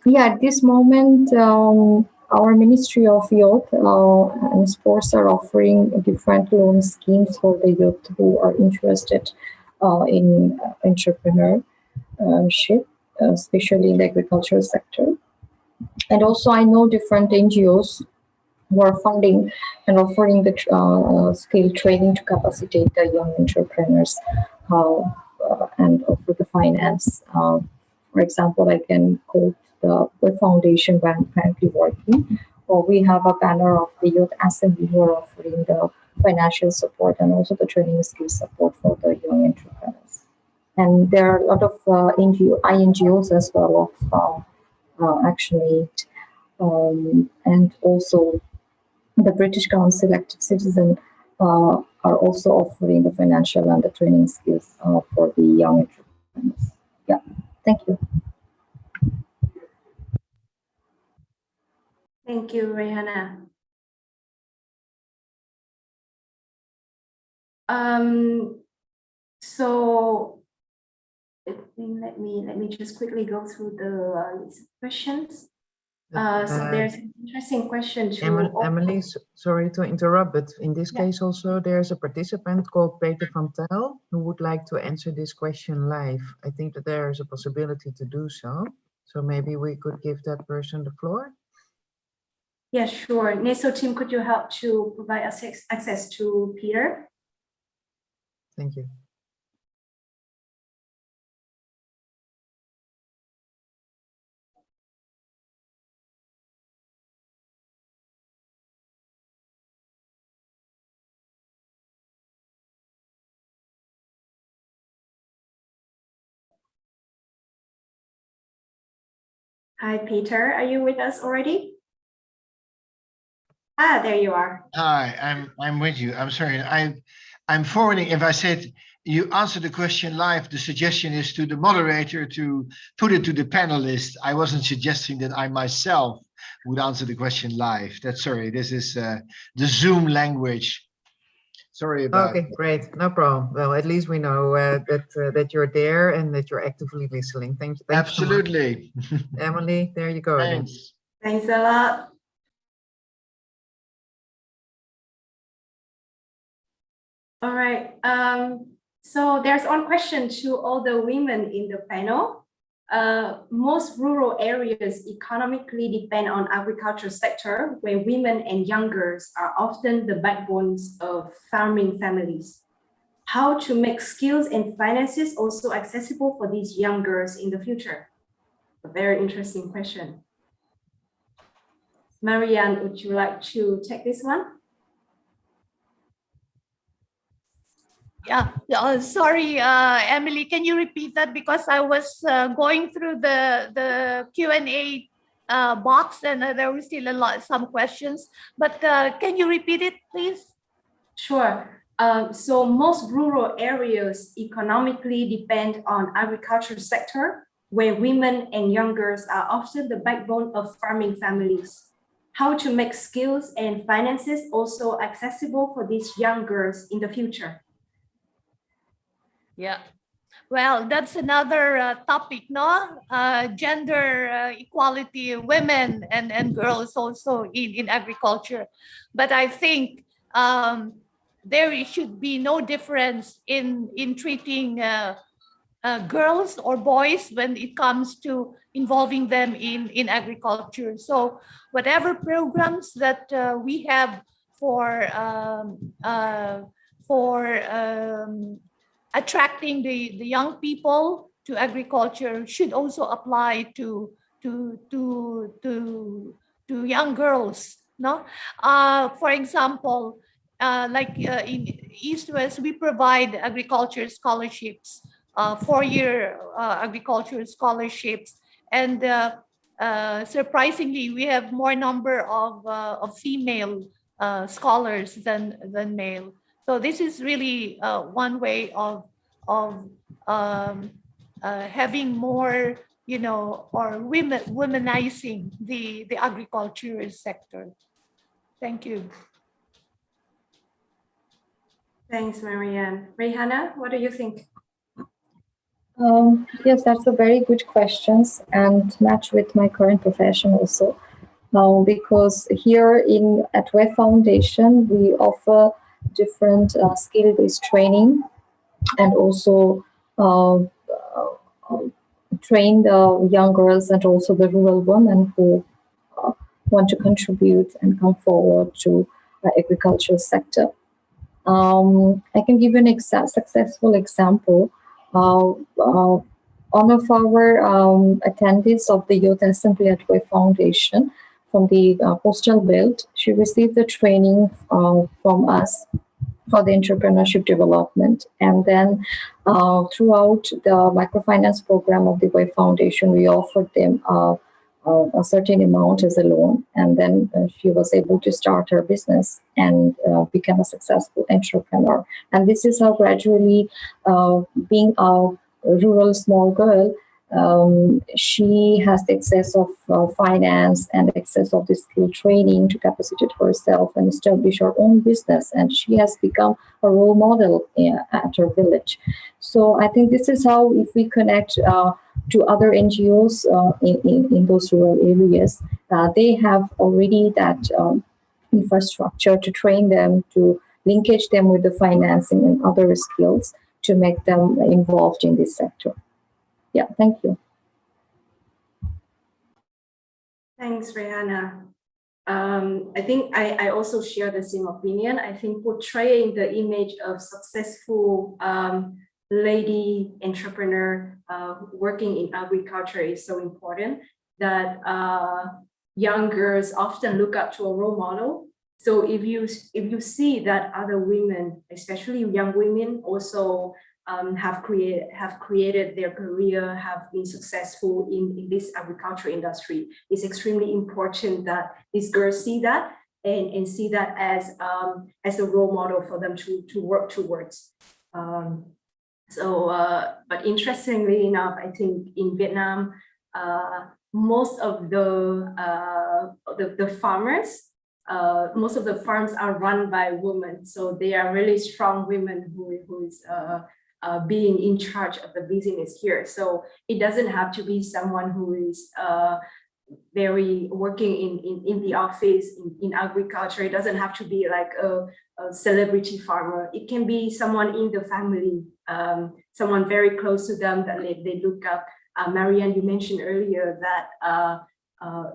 Yeah, at this moment, our Ministry of Youth and Sports are offering different loan schemes for the youth who are interested in entrepreneurship, especially in the agricultural sector. And also, I know different NGOs who are funding and offering the skill training to capacitate the young entrepreneurs and offer the finance. For example, I can quote the foundation where I'm currently working, or we have a banner of the Youth Assembly who are offering the financial support and also the training skill support for the young entrepreneurs. And there are a lot of INGOs as well of ActionAid, and also the British Council Active Citizen are also offering the financial and the training skills for the young entrepreneurs. Yeah, thank you. Thank you, Rihanna. So let me just quickly go through the list of questions. So there's an interesting question to Emily, sorry to interrupt, but in this case also there's a participant called Peter van Tel who would like to answer this question live. I think that there is a possibility to do so. So maybe we could give that person the floor. Yeah, sure. NESO team, could you help to provide us access to Peter? Thank you. Hi, Peter. Are you with us already? Ah, there you are. Hi, I'm with you. I'm sorry. I'm forwarding. If I said you answer the question live, the suggestion is to the moderator to put it to the panelists. I wasn't suggesting that I myself would answer the question live. That's sorry. This is the Zoom language. Sorry about Okay, great. No problem. Well, at least we know that you're there and that you're actively listening. Thank you. Absolutely. So much. Emily, there you go. Thanks. Thanks a lot. All right. So there's one question to all the women in the panel. Most rural areas economically depend on agriculture sector, where women and young girls are often the backbones of farming families. How to make skills and finances also accessible for these young girls in the future? A very interesting question. Marianne, would you like to take this one? Yeah, sorry, Emily, can you repeat that? Because I was going through the Q&A box and there were still some questions, but can you repeat it, please? Sure. So most rural areas economically depend on agriculture sector, where women and young girls are often the backbone of farming families. How to make skills and finances also accessible for these young girls in the future? Yeah, well, that's another topic, no? Gender equality, women and girls also in agriculture. But I think there should be no difference in treating girls or boys when it comes to involving them in agriculture. So whatever programs that we have for attracting the young people to agriculture should also apply to young girls. No, for example, like in East-West, we provide agriculture scholarships, 4-year agriculture scholarships, and surprisingly, we have more number of female scholars than male. So this is really one way of having more, you know, or womanizing the agriculture sector. Thank you. Thanks, Marianne. Rihanna, what do you think? Yes, that's a very good questions and match with my current profession also. Because here at WEF Foundation, we offer different skill-based training and also train the young girls and also the rural women who want to contribute and come forward to the agricultural sector. I can give you an successful example. One of our attendees of the Youth Assembly at WEF Foundation from the coastal belt, she received the training from us for the entrepreneurship development. And then throughout the microfinance program of the WEF Foundation, we offered them a certain amount as a loan. And then she was able to start her business and become a successful entrepreneur. And this is how gradually, being a rural small girl, she has the access of finance and access of the skill training to capacitate herself and establish her own business. And she has become a role model at her village. So I think this is how, if we connect to other NGOs in those rural areas, they have already that infrastructure to train them, to linkage them with the financing and other skills to make them involved in this sector. Yeah, thank you. Thanks, Rihanna. I think I also share the same opinion. I think portraying the image of successful lady entrepreneur working in agriculture is so important, that young girls often look up to a role model. So if you see that other women, especially young women, also have created their career, have been successful in this agriculture industry, it's extremely important that these girls see that and see that as a role model for them to work towards. But interestingly enough, I think in Vietnam, most of the farmers most of the farms are run by women, so they are really strong women who is being in charge of the business here. So it doesn't have to be someone who is very working in the office in agriculture. It doesn't have to be like a celebrity farmer. It can be someone in the family, someone very close to them that they look up. Marianne, you mentioned earlier that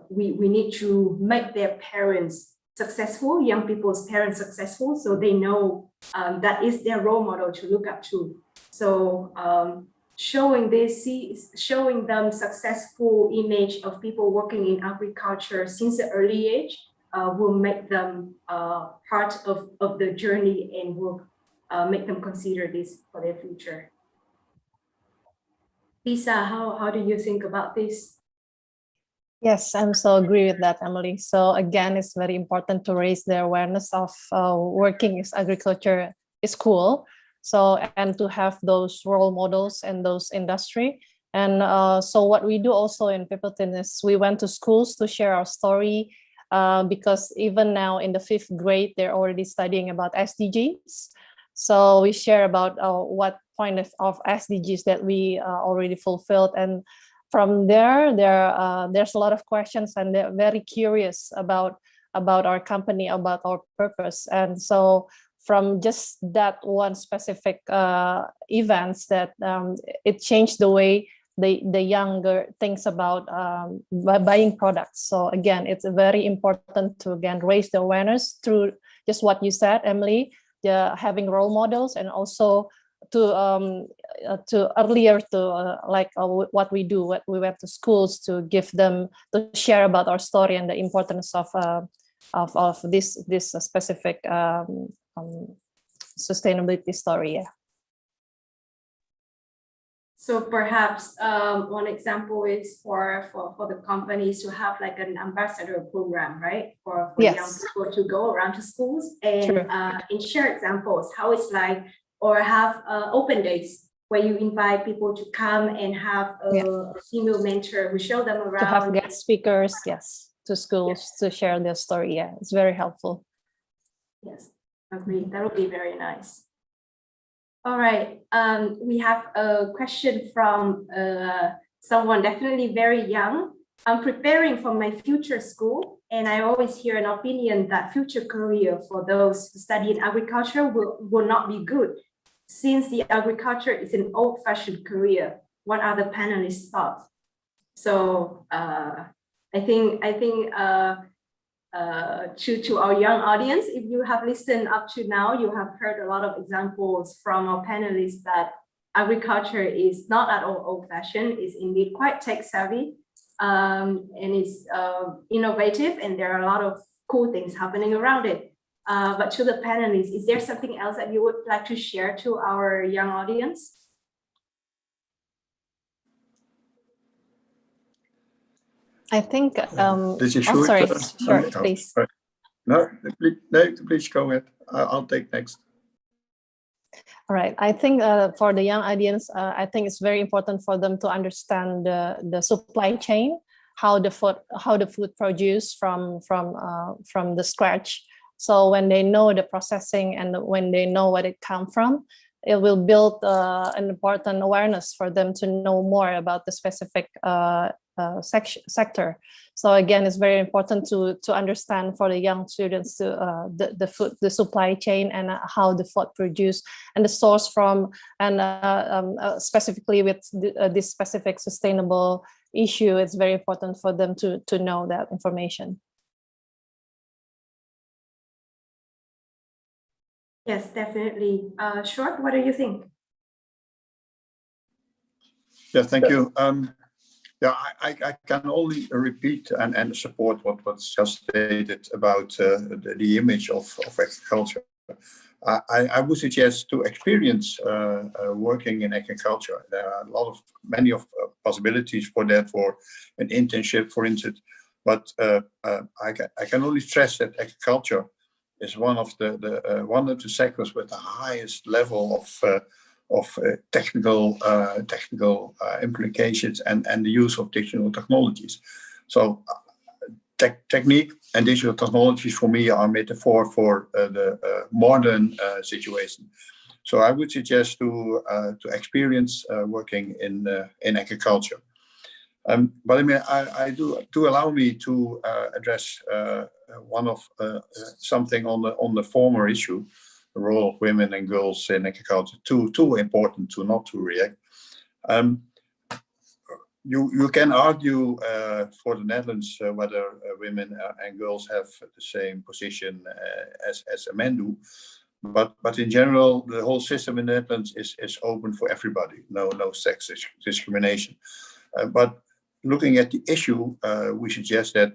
we need to make their parents successful, young people's parents successful, so they know that is their role model to look up to. So showing them successful image of people working in agriculture since an early age will make them part of the journey and will make them consider this for their future. Lisa, how do you think about this? Yes, I'm so agree with that, Emily. So again, it's very important to raise the awareness of working as agriculture is cool. So, and to have those role models in those industry. And so what we do also in Pippleton is we went to schools to share our story because even now in the 5th grade, they're already studying about SDGs. So we share about what point of SDGs that we already fulfilled. And from there's a lot of questions and they're very curious about our company, about our purpose. And so from just that one specific events that it changed the way the younger thinks about buying products. So again, it's very important to again raise the awareness through just what you said, Emily, having role models, and also to earlier to what we do, what we went to schools to give them to share about our story and the importance of this specific sustainability story. Yeah. So perhaps one example is for the companies to have like an ambassador program, right? For yes. young people to go around to schools and share examples, how it's like, or have open days where you invite people to come and have a female mentor who show them around. To have guest speakers, yes, to schools to share their story. Yeah, it's very helpful. Yes, agreed. That would be very nice. All right, we have a question from someone definitely very young. I'm preparing for my future school, and I always hear an opinion that future career for those who study in agriculture will not be good, since the agriculture is an old-fashioned career. What are the panelists' thoughts? So I think to our young audience, if you have listened up to now, you have heard a lot of examples from our panelists that agriculture is not at all old-fashioned, is indeed quite tech-savvy, and it's innovative, and there are a lot of cool things happening around it. But to the panelists, is there something else that you would like to share to our young audience? I think, this is sorry, short, please. No, please go ahead. I'll take next. All right. I think for the young audience, I think it's very important for them to understand the supply chain, how the food produced from the scratch. So when they know the processing and when they know where it comes from, it will build an important awareness for them to know more about the specific sector. So again, it's very important to understand for the young students the supply chain and how the food produced and the source from, and specifically with this specific sustainable issue, it's very important for them to know that information. Yes, definitely. Short, what do you think? Yeah, thank you. Yeah, I can only repeat and support what's just stated about the image of agriculture. I would suggest to experience working in agriculture. There are many possibilities for that, for an internship, for instance. But I can only stress that agriculture is one of the sectors with the highest level of technical implications and the use of digital technologies. So technique and digital technologies for me are a metaphor for the modern situation. So I would suggest to experience working in agriculture. But I mean, I do allow me to address one of something on the former issue, the role of women and girls in agriculture. Too important to not to react. You can argue for the Netherlands whether women and girls have the same position as men do, but in general, the whole system in the Netherlands is open for everybody. No sex discrimination. But looking at the issue, we suggest that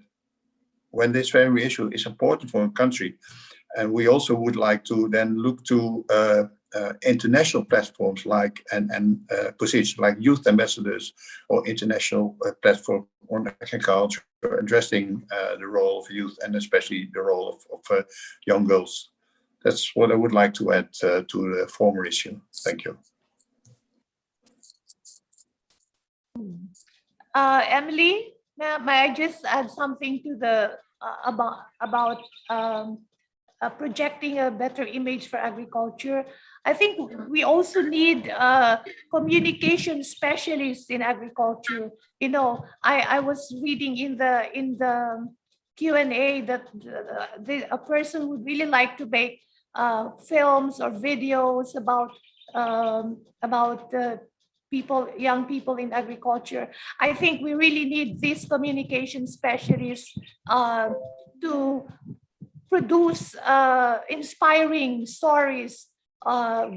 when this very issue is important for a country, and we also would like to then look to international platforms like and positions like youth ambassadors or international platform on agriculture addressing the role of youth and especially the role of young girls. That's what I would like to add to the former issue. Thank you. Emily, may I just add something to the about projecting a better image for agriculture? I think we also need communication specialists in agriculture. You know, I was reading in the Q&A that a person would really like to make films or videos about young people in agriculture. I think we really need these communication specialists to produce inspiring stories,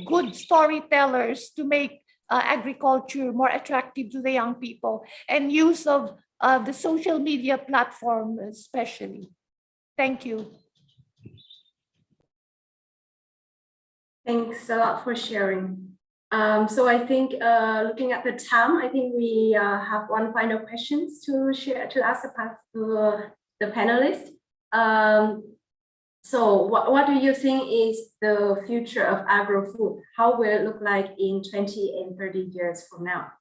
good storytellers to make agriculture more attractive to the young people, and use of the social media platform especially. Thank you. Thanks a lot for sharing. So I think looking at the time, I think we have one final question to ask the panelists. So what do you think is the future of agro-food? How will it look like in 20 and 30 years from now?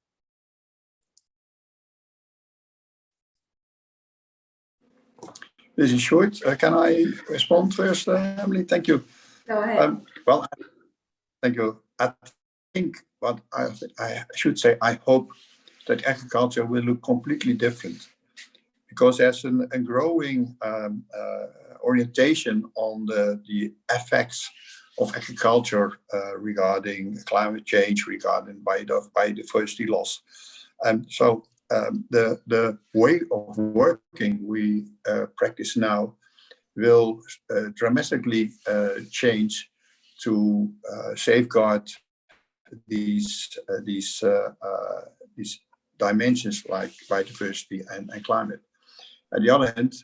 This is short. Can I respond first, Emily? Thank you. Go ahead. Well, thank you. I think what I should say, I hope that agriculture will look completely different, because there's a growing orientation on the effects of agriculture regarding climate change, regarding biodiversity loss. And so the way of working we practice now will dramatically change to safeguard these dimensions like biodiversity and climate. On the other hand,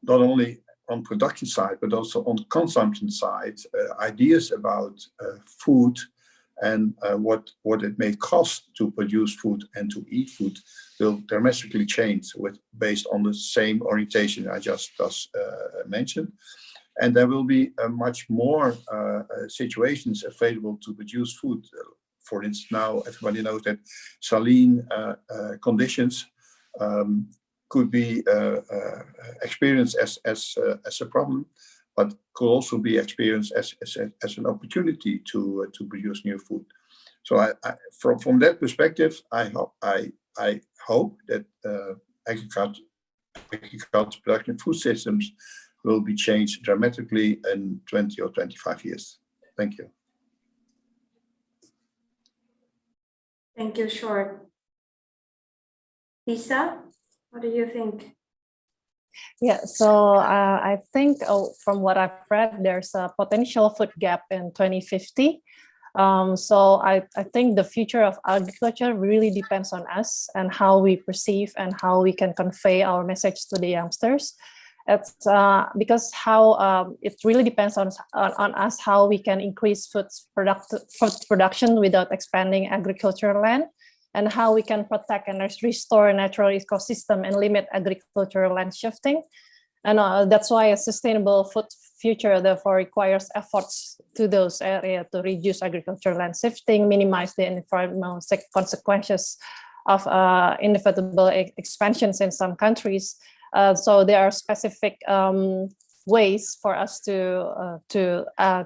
not only on production side, but also on consumption side, ideas about food and what it may cost to produce food and to eat food will dramatically change based on the same orientation I just mentioned. And there will be much more situations available to produce food. For instance, now everybody knows that saline conditions could be experienced as a problem, but could also be experienced as an opportunity to produce new food. So from that perspective, I hope that agriculture production food systems will be changed dramatically in 20 or 25 years. Thank you. Thank you, Short. Lisa, what do you think? Yeah, so I think from what I've read, there's a potential food gap in 2050. So I think the future of agriculture really depends on us and how we perceive and how we can convey our message to the youngsters. It's because how it really depends on us how we can increase food production without expanding agricultural land, and how we can protect and restore natural ecosystem and limit agricultural land shifting. And that's why a sustainable food future therefore requires efforts to those areas to reduce agricultural land shifting, minimize the environmental consequences of inevitable expansions in some countries, So there are specific ways for us to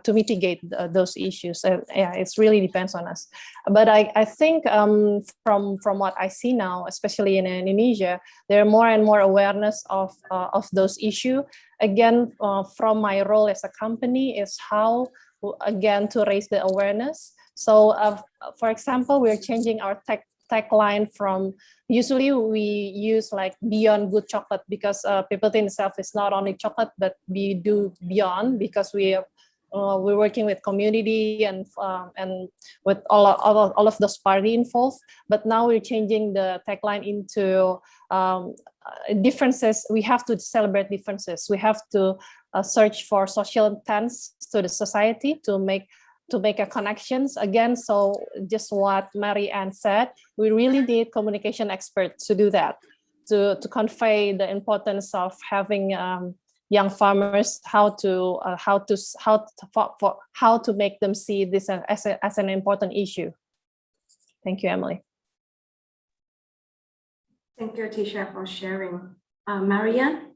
mitigate those issues. Yeah, it really depends on us. But I think from what I see now, especially in Indonesia, there are more and more awareness of those issues. Again, from my role as a company is how, again, to raise the awareness. So for example, we're changing our tagline from, usually we use like beyond good chocolate, because People Tin itself is not only chocolate, but we do beyond, because we're working with community and with all of those parties involved. But now we're changing the tagline into differences. We have to celebrate differences. We have to search for social intents to the society to make a connections again. So just what Mary-Ann said, we really need communication experts to do that, to convey the importance of having young farmers, how to make them see this as an important issue. Thank you, Emily. Thank you, Tisha, for sharing. Mary-Ann?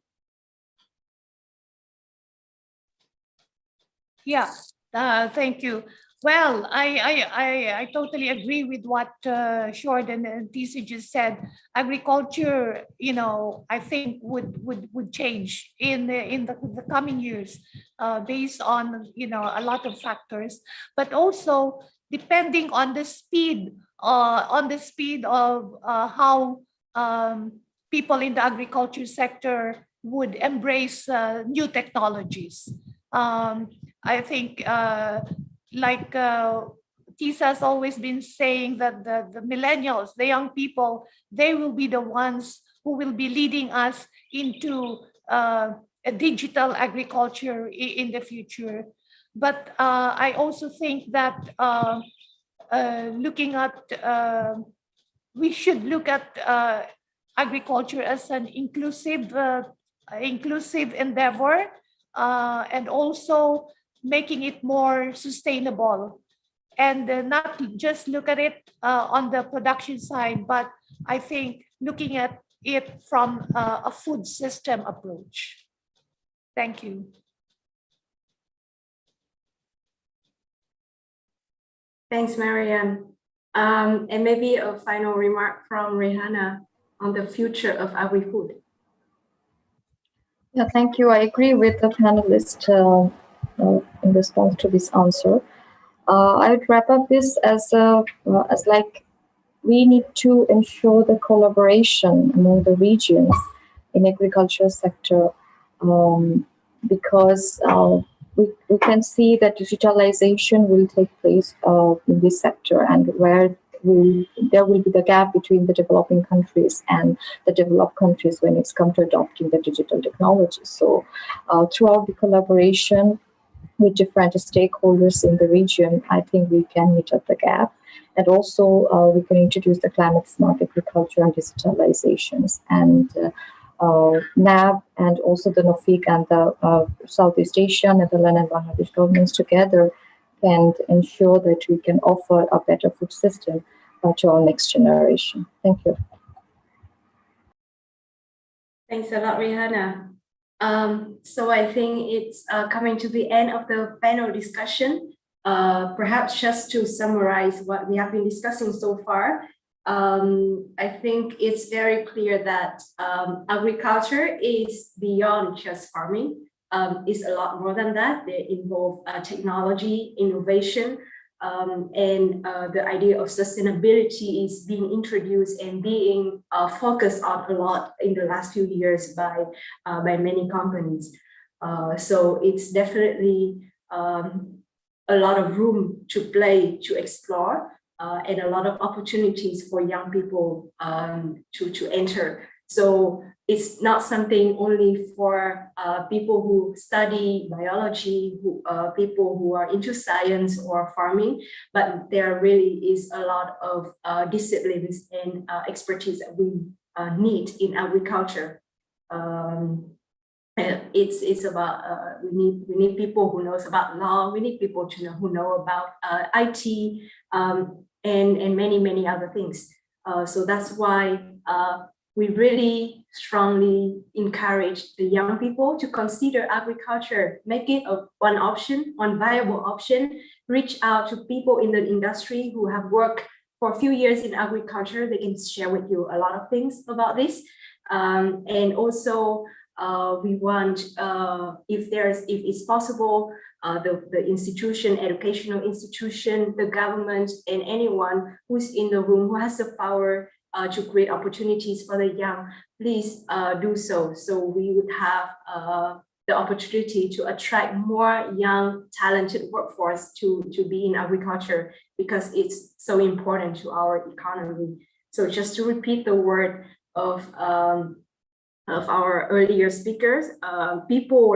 Yeah, thank you. Well, I totally agree with what Short and Tisha just said. Agriculture, I think would change in the coming years based on a lot of factors, but also depending on the speed of how people in the agriculture sector would embrace new technologies. I think, like Tisa's always been saying, that the millennials, the young people, they will be the ones who will be leading us into a digital agriculture in the future. But I also think that we should look at agriculture as an inclusive endeavor, and also making it more sustainable, and not just look at it on the production side, but I think looking at it from a food system approach. Thank you. Thanks, Mary-Ann. And maybe a final remark from Rihanna on the future of agri-food. Yeah, thank you. I agree with the panelist in response to this answer. I would wrap up this as like we need to ensure the collaboration among the regions in agriculture sector, because we can see that digitalization will take place in this sector, and where there will be the gap between the developing countries and the developed countries when it's come to adopting the digital technology. So throughout the collaboration with different stakeholders in the region, I think we can meet up the gap. And also we can introduce the climate smart agriculture and digitalizations. And NAB and also the NOFIC and the Southeast Asian, Netherlands and Bangladesh governments together can ensure that we can offer a better food system to our next generation. Thank you. Thanks a lot, Rihanna. So I think it's coming to the end of the panel discussion. Perhaps just to summarize what we have been discussing so far, I think it's very clear that agriculture is beyond just farming. It's a lot more than that. They involve technology, innovation, and the idea of sustainability is being introduced and being focused on a lot in the last few years by many companies. So it's definitely a lot of room to play, to explore, and a lot of opportunities for young people to enter. So it's not something only for people who study biology, people who are into science or farming, but there really is a lot of disciplines and expertise that we need in agriculture. It's about we need people who knows about law. We need people who know about IT and many other things. So that's why we really strongly encourage the young people to consider agriculture, make it one option, one viable option, reach out to people in the industry who have worked for a few years in agriculture. They can share with you a lot of things about this. And also we want, if it's possible, the institution, educational institution, the government, and anyone who's in the room who has the power to create opportunities for the young, please do so. So we would have the opportunity to attract more young, talented workforce to be in agriculture, because it's so important to our economy. So just to repeat the word of our earlier speakers, people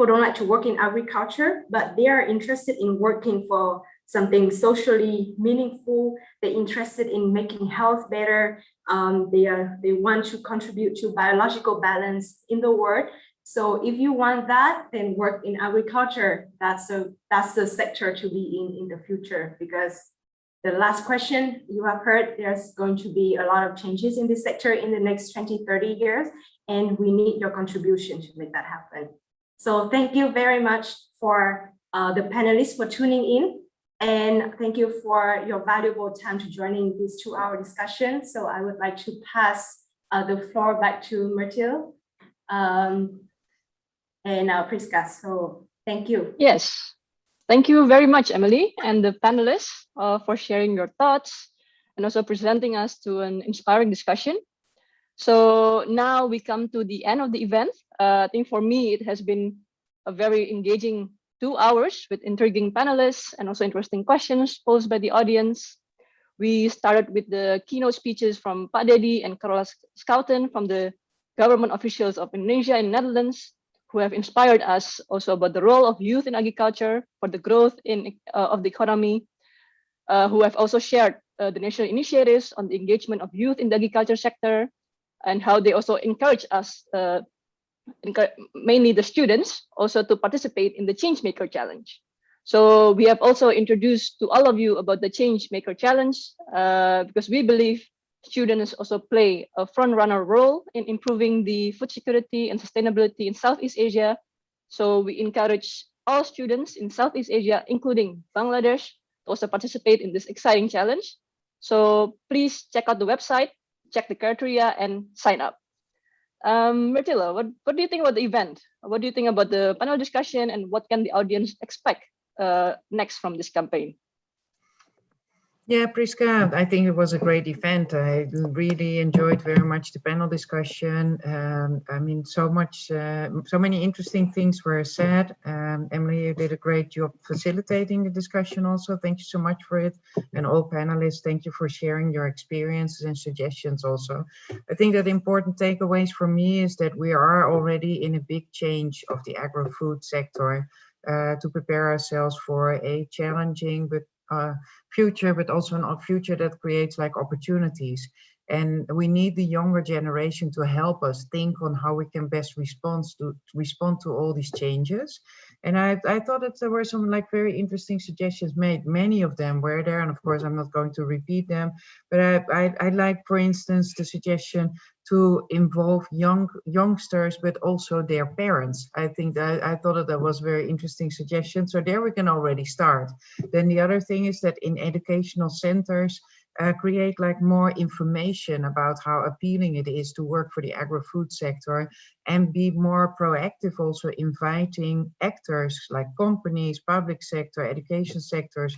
don't like to work in agriculture, but they are interested in working for something socially meaningful. They're interested in making health better. They want to contribute to biological balance in the world. So if you want that, then work in agriculture. That's the sector to be in the future, because the last question you have heard, there's going to be a lot of changes in this sector in the next 20, 30 years, and we need your contribution to make that happen. So thank you very much for the panelists for tuning in. And thank you for your valuable time to joining this 2-hour discussion. So I would like to pass the floor back to Martilla and Priska. So thank you. Yes, thank you very much, Emily, and the panelists for sharing your thoughts and also presenting us to an inspiring discussion. So now we come to the end of the event. I think for me, it has been a very engaging 2 hours with intriguing panelists and also interesting questions posed by the audience. We started with the keynote speeches from Pak Dedi and Carola Schouten from the government officials of Indonesia and Netherlands, who have inspired us also about the role of youth in agriculture for the growth of the economy, who have also shared the national initiatives on the engagement of youth in the agriculture sector, and how they also encourage us, mainly the students, also to participate in the Changemaker challenge. So we have also introduced to all of you about the Changemaker challenge, because we believe students also play a front runner role in improving the food security and sustainability in Southeast Asia. So we encourage all students in Southeast Asia, including Bangladesh, to also participate in this exciting challenge. So please check out the website, check the criteria, and sign up. Martilla, what do you think about the event? What do you think about the panel discussion, and what can the audience expect next from this campaign? Yeah, Priska, I think it was a great event. I really enjoyed very much the panel discussion. I mean, so many interesting things were said. Emily, you did a great job facilitating the discussion also. Thank you so much for it. And all panelists, thank you for sharing your experiences and suggestions also. I think that important takeaways for me is that we are already in a big change of the agri-food sector to prepare ourselves for a challenging but future, but also a future that creates like opportunities. And we need the younger generation to help us think on how we can best respond to all these changes. And I thought that there were some like very interesting suggestions made. Many of them were there, and of course I'm not going to repeat them, but I like, for instance, the suggestion to involve youngsters, but also their parents. I think that I thought that was a very interesting suggestion. So there we can already start. Then the other thing is that in educational centers, create like more information about how appealing it is to work for the agri-food sector, and be more proactive, also inviting actors like companies, public sector, education sectors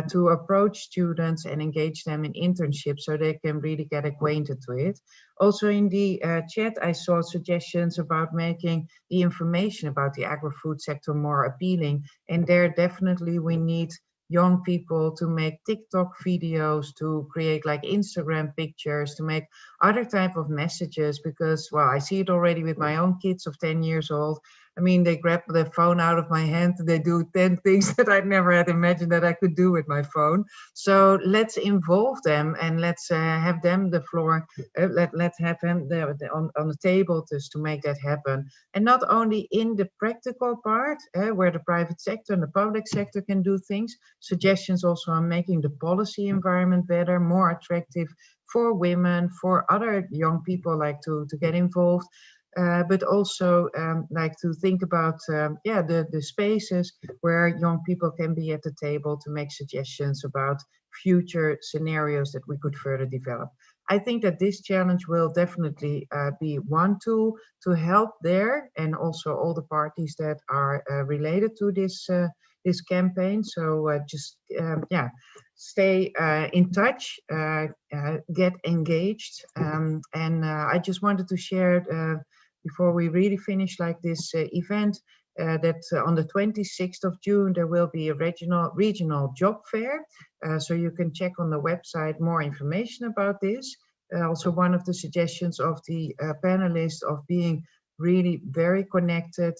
to approach students and engage them in internships so they can really get acquainted with it. Also in the chat, I saw suggestions about making the information about the agri-food sector more appealing, and there definitely we need young people to make TikTok videos, to create like Instagram pictures, to make other type of messages, because, well, I see it already with my own kids of 10 years old. I mean, they grab the phone out of my hand and they do 10 things that I never had imagined that I could do with my phone. So let's involve them and let's have them the floor. Let's have them on the table just to make that happen. And not only in the practical part, where the private sector and the public sector can do things, suggestions also on making the policy environment better, more attractive for women, for other young people like to get involved. But also like to think about the spaces where young people can be at the table to make suggestions about future scenarios that we could further develop. I think that this challenge will definitely be one tool to help there, and also all the parties that are related to this campaign. So stay in touch, get engaged, and I just wanted to share before we really finish like this event, that on the 26th of June, there will be a regional job fair. So you can check on the website more information about this. Also, one of the suggestions of the panelists of being really very connected,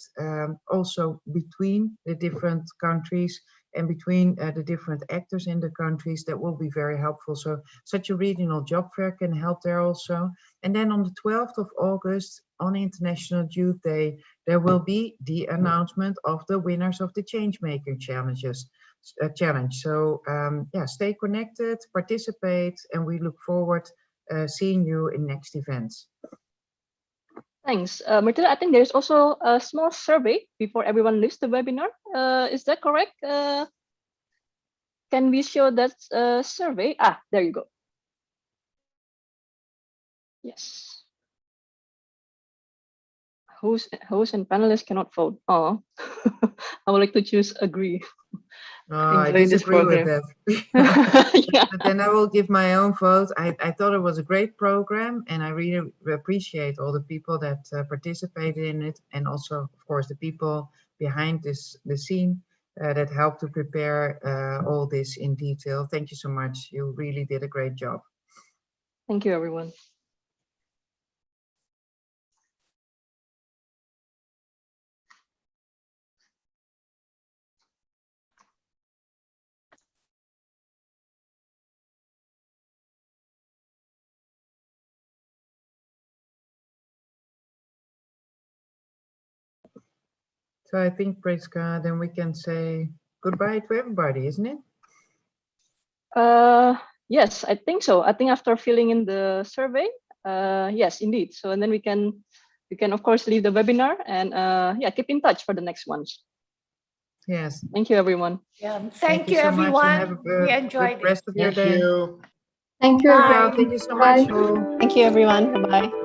also between the different countries and between the different actors in the countries, that will be very helpful. So such a regional job fair can help there also. And then on the 12th of August, on International Youth Day, there will be the announcement of the winners of the Changemaker challenge. So stay connected, participate, and we look forward seeing you in next events. Thanks. Martilla, I think there's also a small survey before everyone leaves the webinar. Is that correct? Can we show that survey? Ah, there you go. Yes. Host and panelists cannot vote. Oh, I would like to choose agree. I disagree with that. But then I will give my own vote. I thought it was a great program, and I really appreciate all the people that participated in it, and also, of course, the people behind the scene that helped to prepare all this in detail. Thank you so much. You really did a great job. Thank you, everyone. So I think, Priska, then we can say goodbye to everybody, isn't it? Yes, I think so. I think after filling in the survey, yes, indeed. So and then we can of course leave the webinar and keep in touch for the next ones. Yes. Thank you, everyone. Yeah. Thank you, so everyone. We enjoyed it. Rest of your day. Thank you. Bye. Thank you so much. Thank you, everyone. Bye-bye.